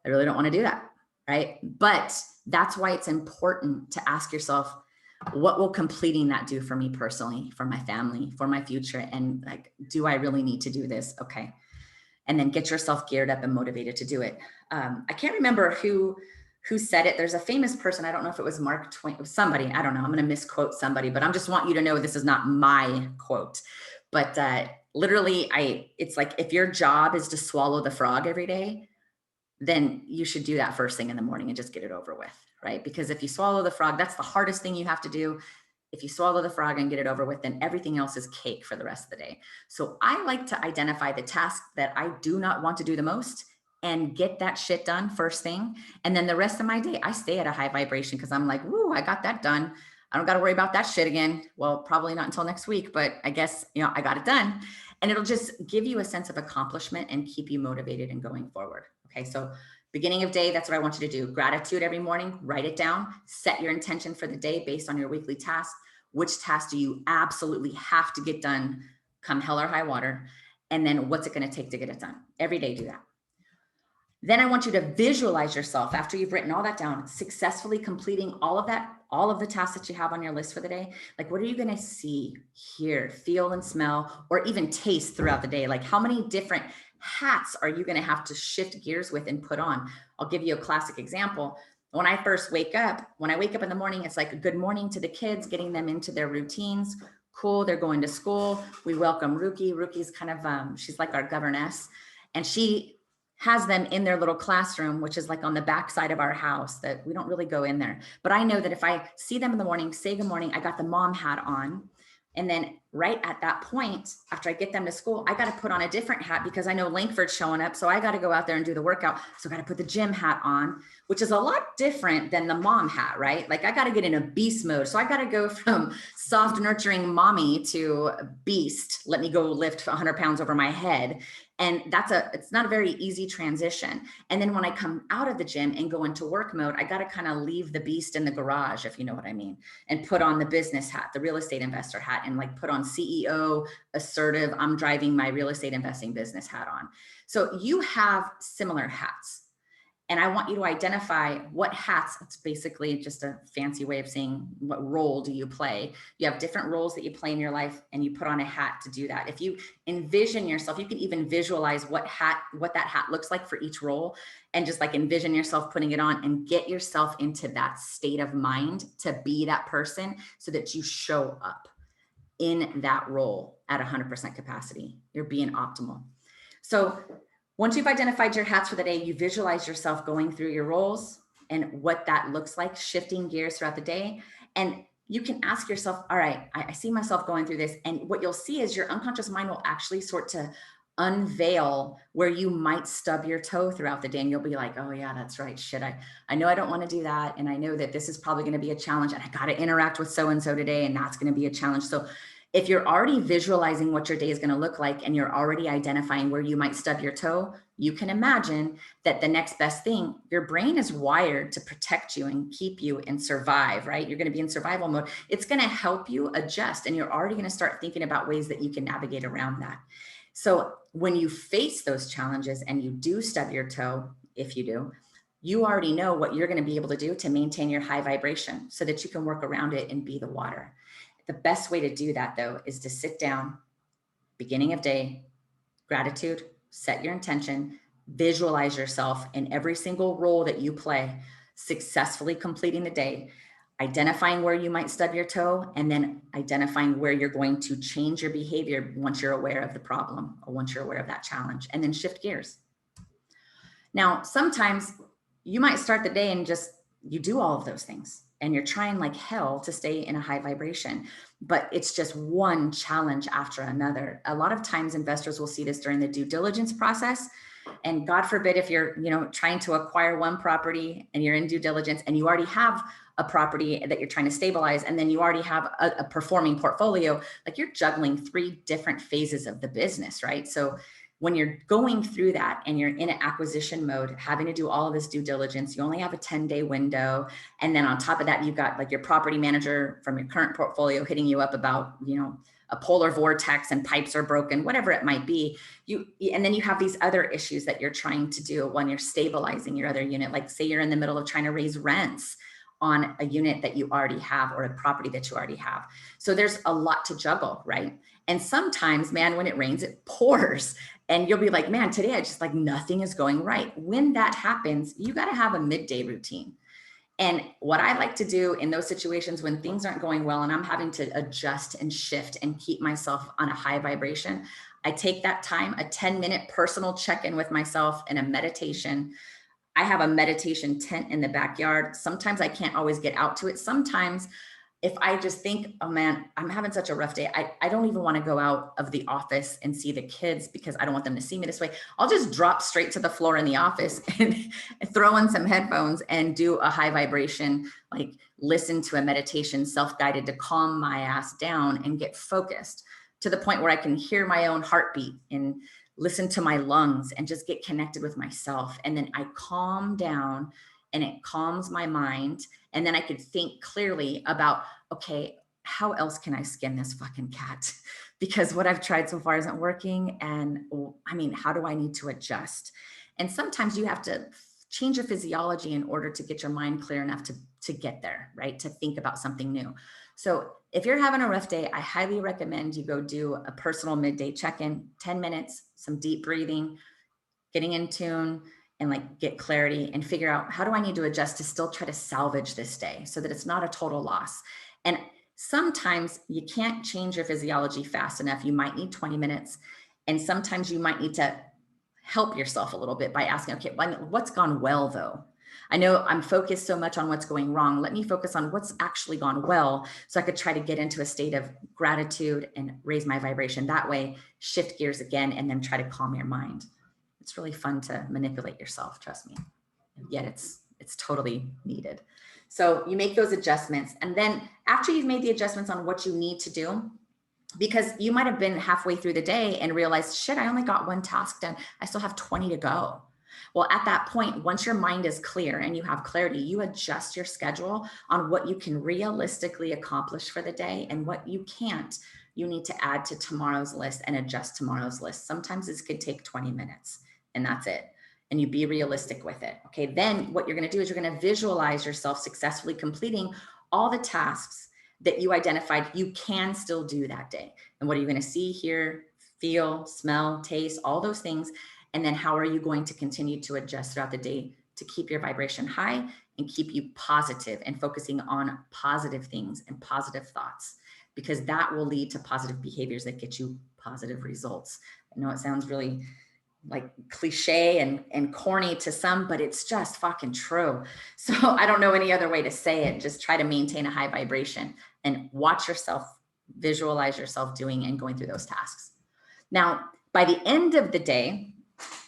I really don't want to do that. Right. But that's why it's important to ask yourself, what will completing that do for me personally, for my family, for my future? And like, do I really need to do this? Okay. And then get yourself geared up and motivated to do it. I can't remember who said it. There's a famous person. I don't know if it was Mark Twain, somebody, I don't know. I'm going to misquote somebody, but I just want you to know this is not my quote, but literally it's like, if your job is to swallow the frog every day, then you should do that first thing in the morning and just get it over with, right? Because if you swallow the frog, that's the hardest thing you have to do. If you swallow the frog and get it over with, then everything else is cake for the rest of the day. So I like to identify the tasks that I do not want to do the most and get that shit done first thing. And then the rest of my day, I stay at a high vibration because I'm like, woo, I got that done. I don't got to worry about that shit again. Well, probably not until next week, but I guess, I got it done. And it'll just give you a sense of accomplishment and keep you motivated and going forward. Okay, so beginning of day, that's what I want you to do. Gratitude every morning, write it down, set your intention for the day based on your weekly task. Which task do you absolutely have to get done come hell or high water? And then what's it going to take to get it done? Every day, do that. Then I want you to visualize yourself after you've written all that down, successfully completing all of that, all of the tasks that you have on your list for the day. Like, what are you going to see, hear, feel, and smell, or even taste throughout the day? Like, how many different hats are you going to have to shift gears with and put on? I'll give you a classic example. When I wake up in the morning, it's like a good morning to the kids, getting them into their routines. Cool. They're going to school. We welcome Ruki. Ruki's kind of, she's like our governess, and she has them in their little classroom, which is like on the back side of our house that we don't really go in there. But I know that if I see them in the morning, say good morning, I got the mom hat on. And then right at that point, after I get them to school, I got to put on a different hat because I know Langford's showing up. So I got to go out there and do the workout. So I got to put the gym hat on, which is a lot different than the mom hat, right? Like I got to get in a beast mode. So I got to go from soft, nurturing mommy to beast. Let me go lift 100 pounds over my head. And it's not a very easy transition. And then when I come out of the gym and go into work mode, I got to kind of leave the beast in the garage, if you know what I mean, and put on the business hat, the real estate investor hat, and like put on CEO, assertive, I'm driving my real estate investing business hat on. So you have similar hats. And I want you to identify what hats, it's basically just a fancy way of saying what role do you play. You have different roles that you play in your life and you put on a hat to do that. If you envision yourself, you can even visualize what that hat looks like for each role and just like envision yourself putting it on and get yourself into that state of mind to be that person so that you show up in that role at 100% capacity. You're being optimal. So once you've identified your hats for the day, you visualize yourself going through your roles and what that looks like, shifting gears throughout the day. And you can ask yourself, all right, I see myself going through this. And what you'll see is your unconscious mind will actually sort to unveil where you might stub your toe throughout the day. And you'll be like, oh yeah, that's right. Shit, I know I don't want to do that. And I know that this is probably going to be a challenge and I got to interact with so-and-so today. And that's going to be a challenge. So if you're already visualizing what your day is going to look like and you're already identifying where you might stub your toe, you can imagine that the next best thing, your brain is wired to protect you and keep you and survive, right? You're going to be in survival mode. It's going to help you adjust and you're already going to start thinking about ways that you can navigate around that. So when you face those challenges and you do stub your toe, if you do, you already know what you're going to be able to do to maintain your high vibration so that you can work around it and be the water. The best way to do that, though, is to sit down, beginning of day, gratitude, set your intention, visualize yourself in every single role that you play, successfully completing the day, identifying where you might stub your toe, and then identifying where you're going to change your behavior once you're aware of the problem or once you're aware of that challenge, and then shift gears. Now, sometimes you might start the day and you do all of those things. And you're trying like hell to stay in a high vibration, but it's just one challenge after another. A lot of times investors will see this during the due diligence process. And God forbid, if you're, trying to acquire one property and you're in due diligence and you already have a property that you're trying to stabilize, and then you already have a performing portfolio, like you're juggling 3 different phases of the business, right? So when you're going through that and you're in an acquisition mode, having to do all of this due diligence, you only have a 10-day window. And then on top of that, you've got like your property manager from your current portfolio hitting you up about, a polar vortex and pipes are broken, whatever it might be. And then you have these other issues that you're trying to do when you're stabilizing your other unit. Like say you're in the middle of trying to raise rents on a unit that you already have or a property that you already have. So there's a lot to juggle, right? And sometimes, man, when it rains, it pours. And you'll be like, man, today I just like nothing is going right. When that happens, you got to have a midday routine. And what I like to do in those situations when things aren't going well and I'm having to adjust and shift and keep myself on a high vibration, I take that time, a 10-minute personal check-in with myself and a meditation. I have a meditation tent in the backyard. Sometimes I can't always get out to it. Sometimes if I just think, oh man, I'm having such a rough day, I don't even want to go out of the office and see the kids because I don't want them to see me this way. I'll just drop straight to the floor in the office and throw in some headphones and do a high vibration, like listen to a meditation self-guided to calm my ass down and get focused to the point where I can hear my own heartbeat and listen to my lungs and just get connected with myself. And then I calm down and it calms my mind. And then I could think clearly about, okay, how else can I skin this fucking cat? Because what I've tried so far isn't working. And I mean, how do I need to adjust? And sometimes you have to change your physiology in order to get your mind clear enough to get there, right? To think about something new. So if you're having a rough day, I highly recommend you go do a personal midday check-in, 10 minutes, some deep breathing, getting in tune, and like get clarity and figure out how do I need to adjust to still try to salvage this day so that it's not a total loss. And sometimes you can't change your physiology fast enough. You might need 20 minutes. And sometimes you might need to help yourself a little bit by asking, okay, what's gone well though? I know I'm focused so much on what's going wrong. Let me focus on what's actually gone well so I could try to get into a state of gratitude and raise my vibration that way, shift gears again, and then try to calm your mind. It's really fun to manipulate yourself, trust me. Yet it's totally needed. So you make those adjustments. And then after you've made the adjustments on what you need to do, because you might have been halfway through the day and realized, shit, I only got one task done. I still have 20 to go. Well, at that point, once your mind is clear and you have clarity, you adjust your schedule on what you can realistically accomplish for the day, and what you can't, you need to add to tomorrow's list and adjust tomorrow's list. Sometimes this could take 20 minutes and that's it. And you be realistic with it. Okay. Then what you're going to do is you're going to visualize yourself successfully completing all the tasks that you identified you can still do that day. And what are you going to see, hear, feel, smell, taste, all those things. And then how are you going to continue to adjust throughout the day to keep your vibration high and keep you positive and focusing on positive things and positive thoughts, because that will lead to positive behaviors that get you positive results. I know it sounds really like cliche and corny to some, but it's just fucking true. So I don't know any other way to say it. Just try to maintain a high vibration and watch yourself, visualize yourself doing and going through those tasks. Now, by the end of the day,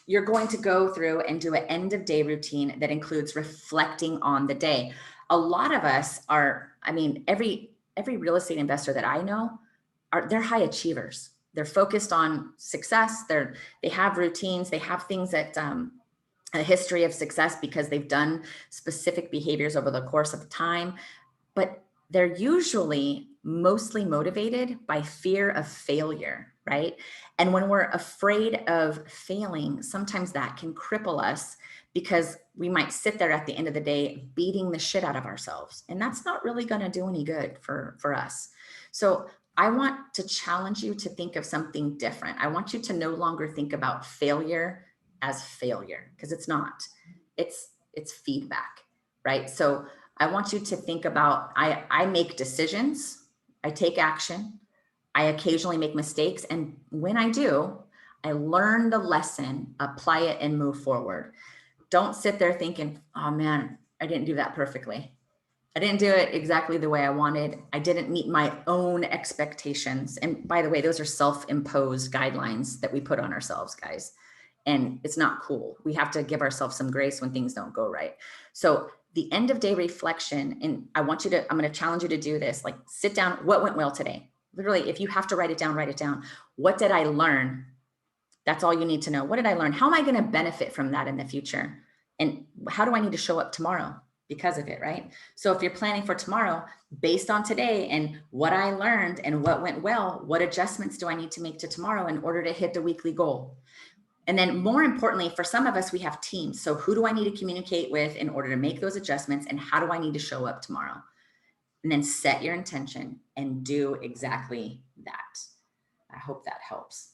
you're going to go through and do an end of day routine that includes reflecting on the day. A lot of us are, I mean, every real estate investor that I know they're high achievers. They're focused on success. They have routines. They have things that a history of success because they've done specific behaviors over the course of time. But they're usually mostly motivated by fear of failure, right? And when we're afraid of failing, sometimes that can cripple us because we might sit there at the end of the day beating the shit out of ourselves. And that's not really going to do any good for us. So I want to challenge you to think of something different. I want you to no longer think about failure as failure, because it's not. It's feedback, right? So I want you to think about, I make decisions, I take action, I occasionally make mistakes. And when I do, I learn the lesson, apply it, and move forward. Don't sit there thinking, oh man, I didn't do that perfectly. I didn't do it exactly the way I wanted. I didn't meet my own expectations. And by the way, those are self-imposed guidelines that we put on ourselves, guys. And it's not cool. We have to give ourselves some grace when things don't go right. So the end of day reflection, and I'm going to challenge you to do this. Like, sit down. What went well today? Literally, if you have to write it down, write it down. What did I learn? That's all you need to know. What did I learn? How am I going to benefit from that in the future? And how do I need to show up tomorrow because of it, right? So if you're planning for tomorrow based on today and what I learned and what went well, what adjustments do I need to make to tomorrow in order to hit the weekly goal? And then more importantly, for some of us, we have teams. So who do I need to communicate with in order to make those adjustments? And how do I need to show up tomorrow? And then set your intention and do exactly that. I hope that helps.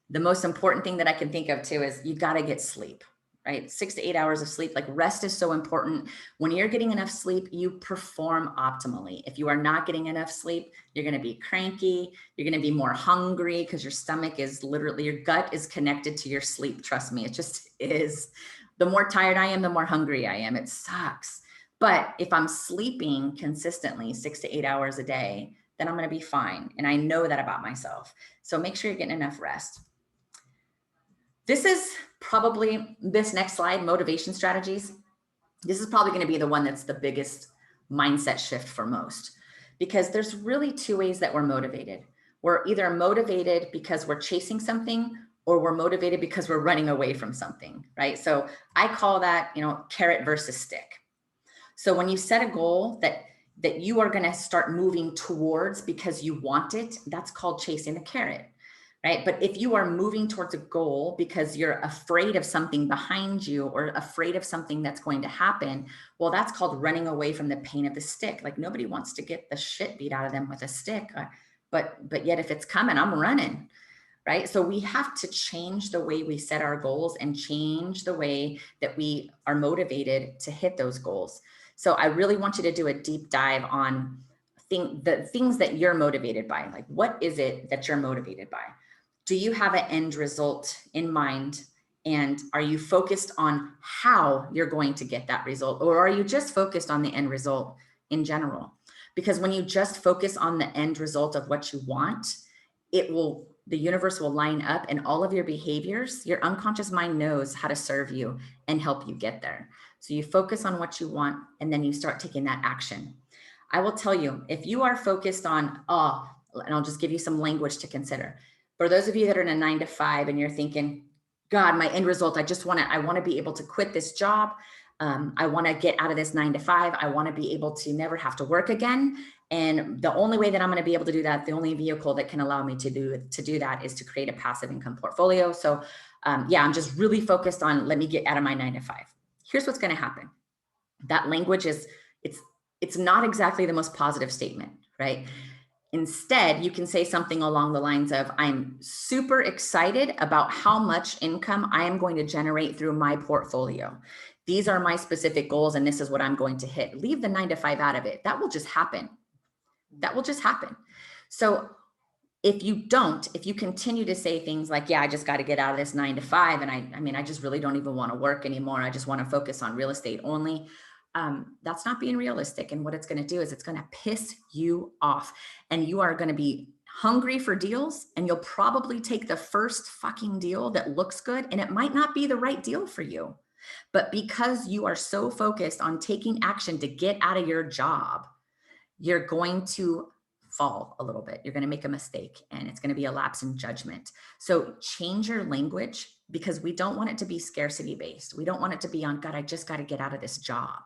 The most important thing that I can think of too is you got to get sleep, right? 6 to 8 hours of sleep. Like, rest is so important. When you're getting enough sleep, you perform optimally. If you are not getting enough sleep, you're going to be cranky. You're going to be more hungry because your stomach is literally, your gut is connected to your sleep. Trust me, it just is. The more tired I am, the more hungry I am. It sucks. But if I'm sleeping consistently 6 to 8 hours a day, then I'm going to be fine. And I know that about myself. So make sure you're getting enough rest. This is probably, this next slide, motivation strategies. This is probably going to be the one that's the biggest mindset shift for most, because there's really two ways that we're motivated. We're either motivated because we're chasing something, or we're motivated because we're running away from something, right? So I call that, carrot versus stick. So when you set a goal that you are going to start moving towards because you want it, that's called chasing the carrot. Right? But if you are moving towards a goal because you're afraid of something behind you or afraid of something that's going to happen, well, that's called running away from the pain of the stick. Like, nobody wants to get the shit beat out of them with a stick, but yet if it's coming, I'm running, right? So we have to change the way we set our goals and change the way that we are motivated to hit those goals. So I really want you to do a deep dive on the things that you're motivated by. Like, what is it that you're motivated by? Do you have an end result in mind? And are you focused on how you're going to get that result? Or are you just focused on the end result in general? Because when you just focus on the end result of what you want, the universe will line up, and all of your behaviors, your unconscious mind knows how to serve you and help you get there. So you focus on what you want, and then you start taking that action. I will tell you, if you are focused on, and I'll just give you some language to consider. For those of you that are in a 9 to 5 and you're thinking, God, my end result, I want to be able to quit this job. I want to get out of this 9 to 5. I want to be able to never have to work again. And the only way that I'm going to be able to do that, the only vehicle that can allow me to do that is to create a passive income portfolio. So I'm just really focused on, let me get out of my 9 to 5. Here's what's going to happen. That language it's not exactly the most positive statement, right? Instead, you can say something along the lines of, I'm super excited about how much income I am going to generate through my portfolio. These are my specific goals, and this is what I'm going to hit. Leave the 9 to 5 out of it. That will just happen. That will just happen. So if you continue to say things like, I just got to get out of this 9 to 5. And I just really don't even want to work anymore. I just want to focus on real estate only. That's not being realistic. And what it's going to do is it's going to piss you off, and you are going to be hungry for deals, and you'll probably take the first fucking deal that looks good. And it might not be the right deal for you, but because you are so focused on taking action to get out of your job, you're going to fall a little bit. You're going to make a mistake, and it's going to be a lapse in judgment. So change your language, because we don't want it to be scarcity based. We don't want it to be on, God, I just got to get out of this job.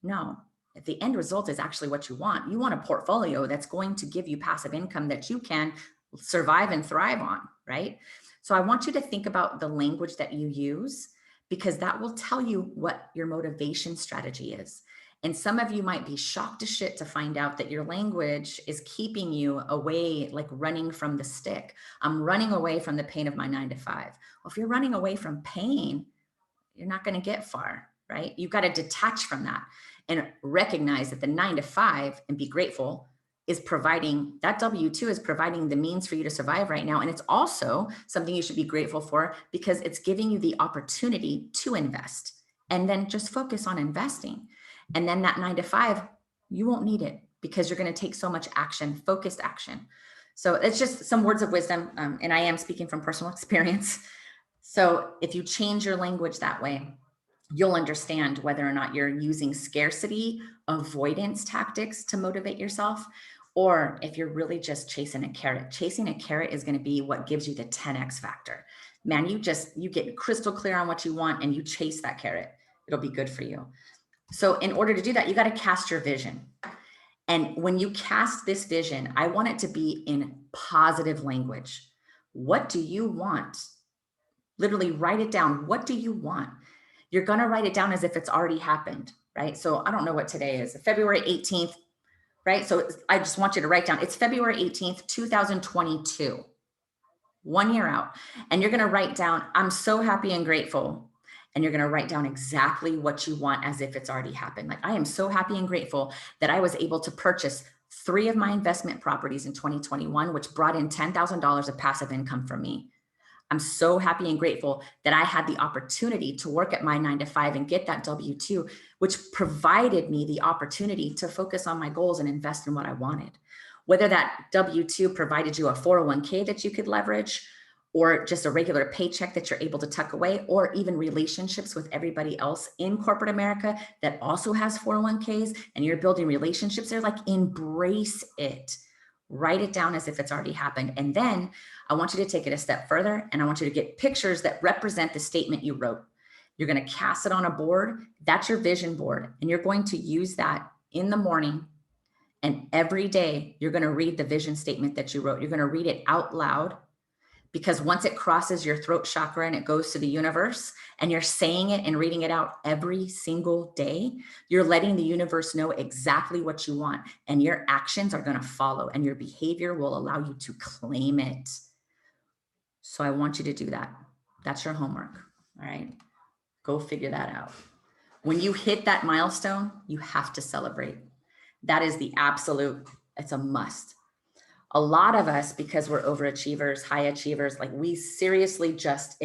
No, if the end result is actually what you want a portfolio that's going to give you passive income that you can survive and thrive on, right? So I want you to think about the language that you use, because that will tell you what your motivation strategy is. And some of you might be shocked to shit to find out that your language is keeping you away, like running from the stick. I'm running away from the pain of my 9 to 5. Well, if you're running away from pain, you're not going to get far, right? You've got to detach from that and recognize that the 9 to 5 and be grateful is providing, that W-2 is providing the means for you to survive right now. And it's also something you should be grateful for, because it's giving you the opportunity to invest, and then just focus on investing. And then that 9 to 5, you won't need it, because you're going to take so much action, focused action. So it's just some words of wisdom. And I am speaking from personal experience. So if you change your language that way, you'll understand whether or not you're using scarcity avoidance tactics to motivate yourself, or if you're really just chasing a carrot. Chasing a carrot is going to be what gives you the 10x factor. Man, you get crystal clear on what you want, and you chase that carrot. It'll be good for you. So in order to do that, you got to cast your vision. And when you cast this vision, I want it to be in positive language. What do you want? Literally write it down. What do you want? You're going to write it down as if it's already happened, right? So I don't know what today is, February 18th, right? So I just want you to write down, it's February 18th, 2022, 1 year out. And you're going to write down, I'm so happy and grateful. And you're going to write down exactly what you want as if it's already happened. Like, I am so happy and grateful that I was able to purchase 3 of my investment properties in 2021, which brought in $10,000 of passive income for me. I'm so happy and grateful that I had the opportunity to work at my 9 to 5 and get that W-2, which provided me the opportunity to focus on my goals and invest in what I wanted. Whether that W-2 provided you a 401k that you could leverage, or just a regular paycheck that you're able to tuck away, or even relationships with everybody else in corporate America that also has 401ks, and you're building relationships there, like, embrace it. Write it down as if it's already happened. And then I want you to take it a step further, and I want you to get pictures that represent the statement you wrote. You're going to cast it on a board. That's your vision board. And you're going to use that in the morning. And every day you're going to read the vision statement that you wrote. You're going to read it out loud, because once it crosses your throat chakra and it goes to the universe, and you're saying it and reading it out every single day, you're letting the universe know exactly what you want, and your actions are going to follow, and your behavior will allow you to claim it. So I want you to do that. That's your homework. All right. Go figure that out. When you hit that milestone, you have to celebrate. That is the absolute, it's a must. A lot of us, because we're overachievers, high achievers, like, we seriously just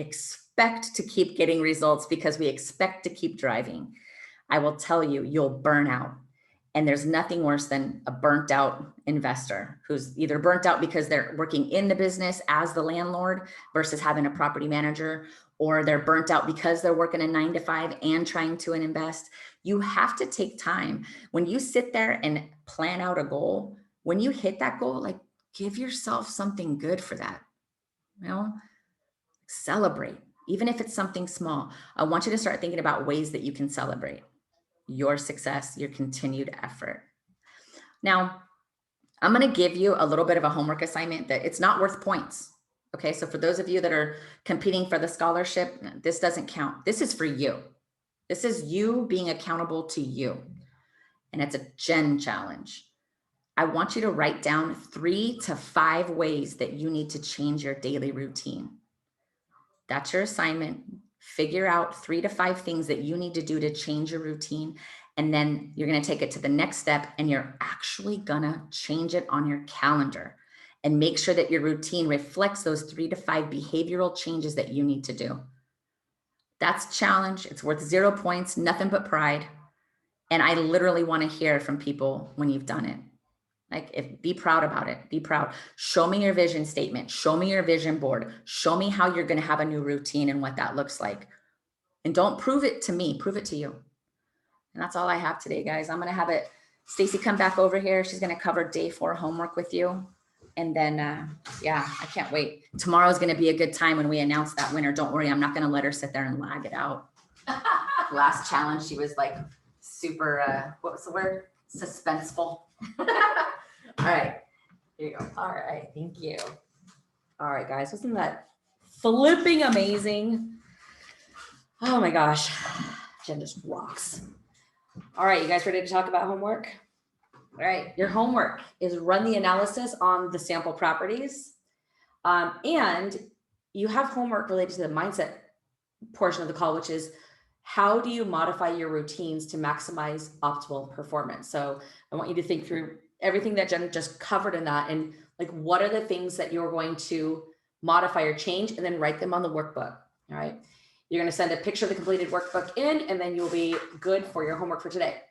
expect to keep getting results because we expect to keep driving. I will tell you, you'll burn out. And there's nothing worse than a burnt out investor who's either burnt out because they're working in the business as the landlord versus having a property manager, or they're burnt out because they're working a 9 to 5 and trying to invest. You have to take time. When you sit there and plan out a goal, when you hit that goal, like, give yourself something good for that. You know, celebrate, even if it's something small. I want you to start thinking about ways that you can celebrate your success, your continued effort. Now, I'm going to give you a little bit of a homework assignment that it's not worth points. Okay. So for those of you that are competing for the scholarship, this doesn't count. This is for you. This is you being accountable to you. And it's a Gen challenge. I want you to write down 3 to 5 ways that you need to change your daily routine. That's your assignment. Figure out 3 to 5 things that you need to do to change your routine. And then you're going to take it to the next step and you're actually going to change it on your calendar and make sure that your routine reflects those 3 to 5 behavioral changes that you need to do. That's a challenge. It's worth 0 points, nothing but pride. And I literally want to hear from people when you've done it. Like, be proud about it. Be proud. Show me your vision statement. Show me your vision board. Show me how you're going to have a new routine and what that looks like. And don't prove it to me, prove it to you. And that's all I have today, guys. I'm going to have Stacy come back over here. She's going to cover day 4 homework with you. And then, yeah, I can't wait. Tomorrow's going to be a good time when we announce that winner. Don't worry. I'm not going to let her sit there and lag it out. Last challenge, she was like super, what was the word? Suspenseful. All right, here you go. All right, thank you. All right, guys, wasn't that flipping amazing? Oh my gosh, Jen just rocks. All right, you guys ready to talk about homework? All right, your homework is run the analysis on the sample properties. And you have homework related to the mindset portion of the call, which is how do you modify your routines to maximize optimal performance? So I want you to think through everything that Jen just covered in that, and like, what are the things that you're going to modify or change, and then write them on the workbook. All right. You're going to send a picture of the completed workbook in, and then you'll be good for your homework for today.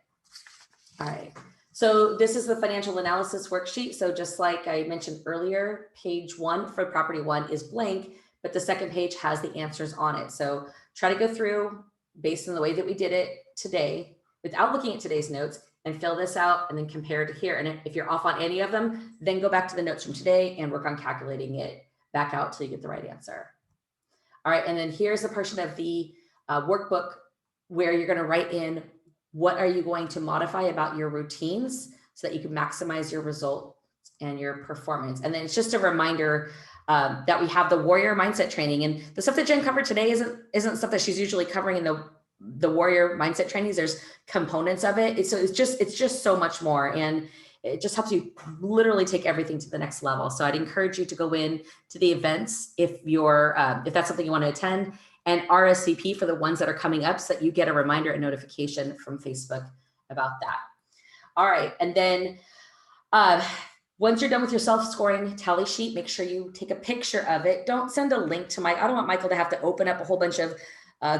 All right. So this is the financial analysis worksheet. So just like I mentioned earlier, page 1 for property 1 is blank, but the second page has the answers on it. So try to go through based on the way that we did it today without looking at today's notes, and fill this out and then compare to here. And if you're off on any of them, then go back to the notes from today and work on calculating it back out till you get the right answer. All right, and then here's the portion of the workbook where you're going to write in what are you going to modify about your routines so that you can maximize your results and your performance. And then it's just a reminder that we have the warrior mindset training, and the stuff that Jen covered today isn't stuff that she's usually covering in the warrior mindset trainings. There's components of it. It's just so much more, and it just helps you literally take everything to the next level. So I'd encourage you to go in to the events if that's something you want to attend, and RSVP for the ones that are coming up so that you get a reminder and notification from Facebook about that. All right. And then once you're done with your self-scoring tally sheet, make sure you take a picture of it. Don't send a link to Mike. I don't want Michael to have to open up a whole bunch of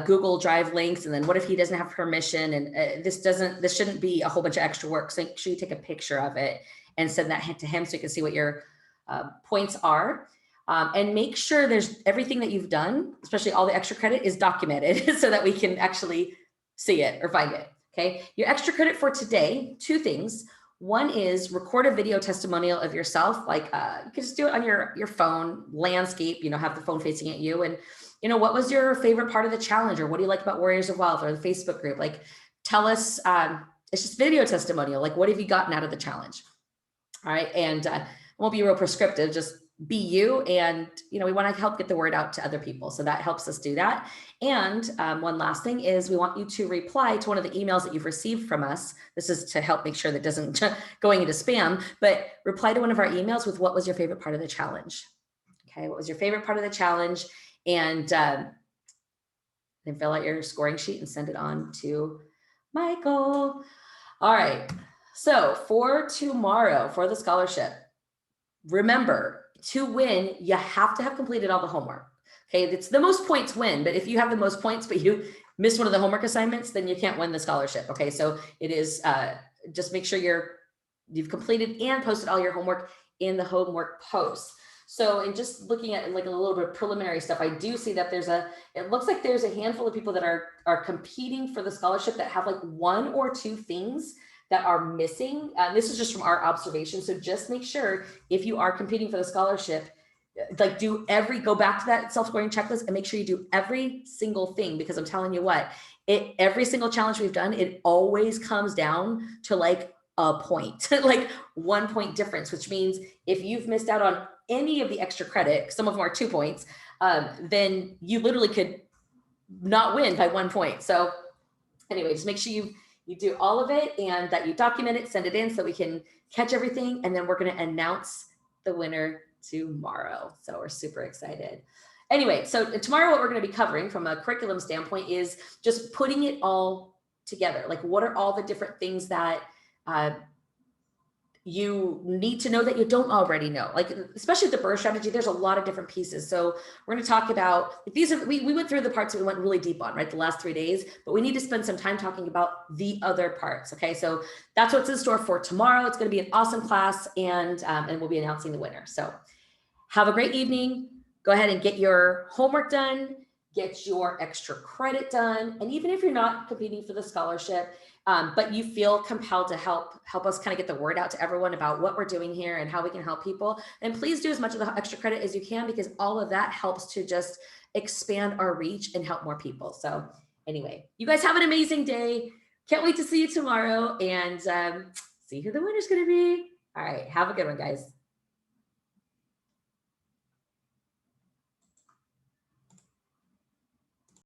Google Drive links. And then what if he doesn't have permission? And this shouldn't be a whole bunch of extra work. So make sure you take a picture of it and send that to him so you can see what your points are. And make sure there's everything that you've done, especially all the extra credit, is documented so that we can actually see it or find it. Okay. Your extra credit for today, 2 things. One is record a video testimonial of yourself. Like you can just do it on your phone, landscape, have the phone facing at you. And, what was your favorite part of the challenge, or what do you like about Warriors of Wealth or the Facebook group? Like, tell us, it's just video testimonial. Like, what have you gotten out of the challenge? All right. And it won't be real prescriptive, just be you. And, we want to help get the word out to other people. So that helps us do that. And one last thing is we want you to reply to one of the emails that you've received from us. This is to help make sure that doesn't going into spam, but reply to one of our emails with what was your favorite part of the challenge. Okay. What was your favorite part of the challenge? And then fill out your scoring sheet and send it on to Michael. All right. So for tomorrow, for the scholarship, remember, to win, you have to have completed all the homework. Okay, it's the most points win, but if you have the most points, but you miss one of the homework assignments, then you can't win the scholarship. Okay, so it is just make sure you've completed and posted all your homework in the homework post. So, and just looking at like a little bit of preliminary stuff, I do see that it looks like there's a handful of people that are competing for the scholarship that have like one or two things that are missing. This is just from our observation. So just make sure if you are competing for the scholarship, like go back to that self-scoring checklist and make sure you do every single thing, because I'm telling you what, every single challenge we've done, it always comes down to like a point, like 1 point difference, which means if you've missed out on any of the extra credit, some of them are 2 points, then you literally could not win by 1 point. So anyway, just make sure you do all of it and that you document it, send it in so we can catch everything. And then we're going to announce the winner tomorrow. So we're super excited. Anyway, so tomorrow what we're going to be covering from a curriculum standpoint is just putting it all together. Like, what are all the different things that you need to know that you don't already know? Like, especially the BRRRR strategy, there's a lot of different pieces. So we're going to talk about we went through the parts that we went really deep on, right? The last 3 days, but we need to spend some time talking about the other parts. Okay. So that's what's in store for tomorrow. It's going to be an awesome class, and we'll be announcing the winner. So have a great evening. Go ahead and get your homework done, get your extra credit done. And even if you're not competing for the scholarship, but you feel compelled to help us kind of get the word out to everyone about what we're doing here and how we can help people, and please do as much of the extra credit as you can, because all of that helps to just expand our reach and help more people. So anyway, you guys have an amazing day. Can't wait to see you tomorrow, and see who the winner's going to be. All right. Have a good one, guys.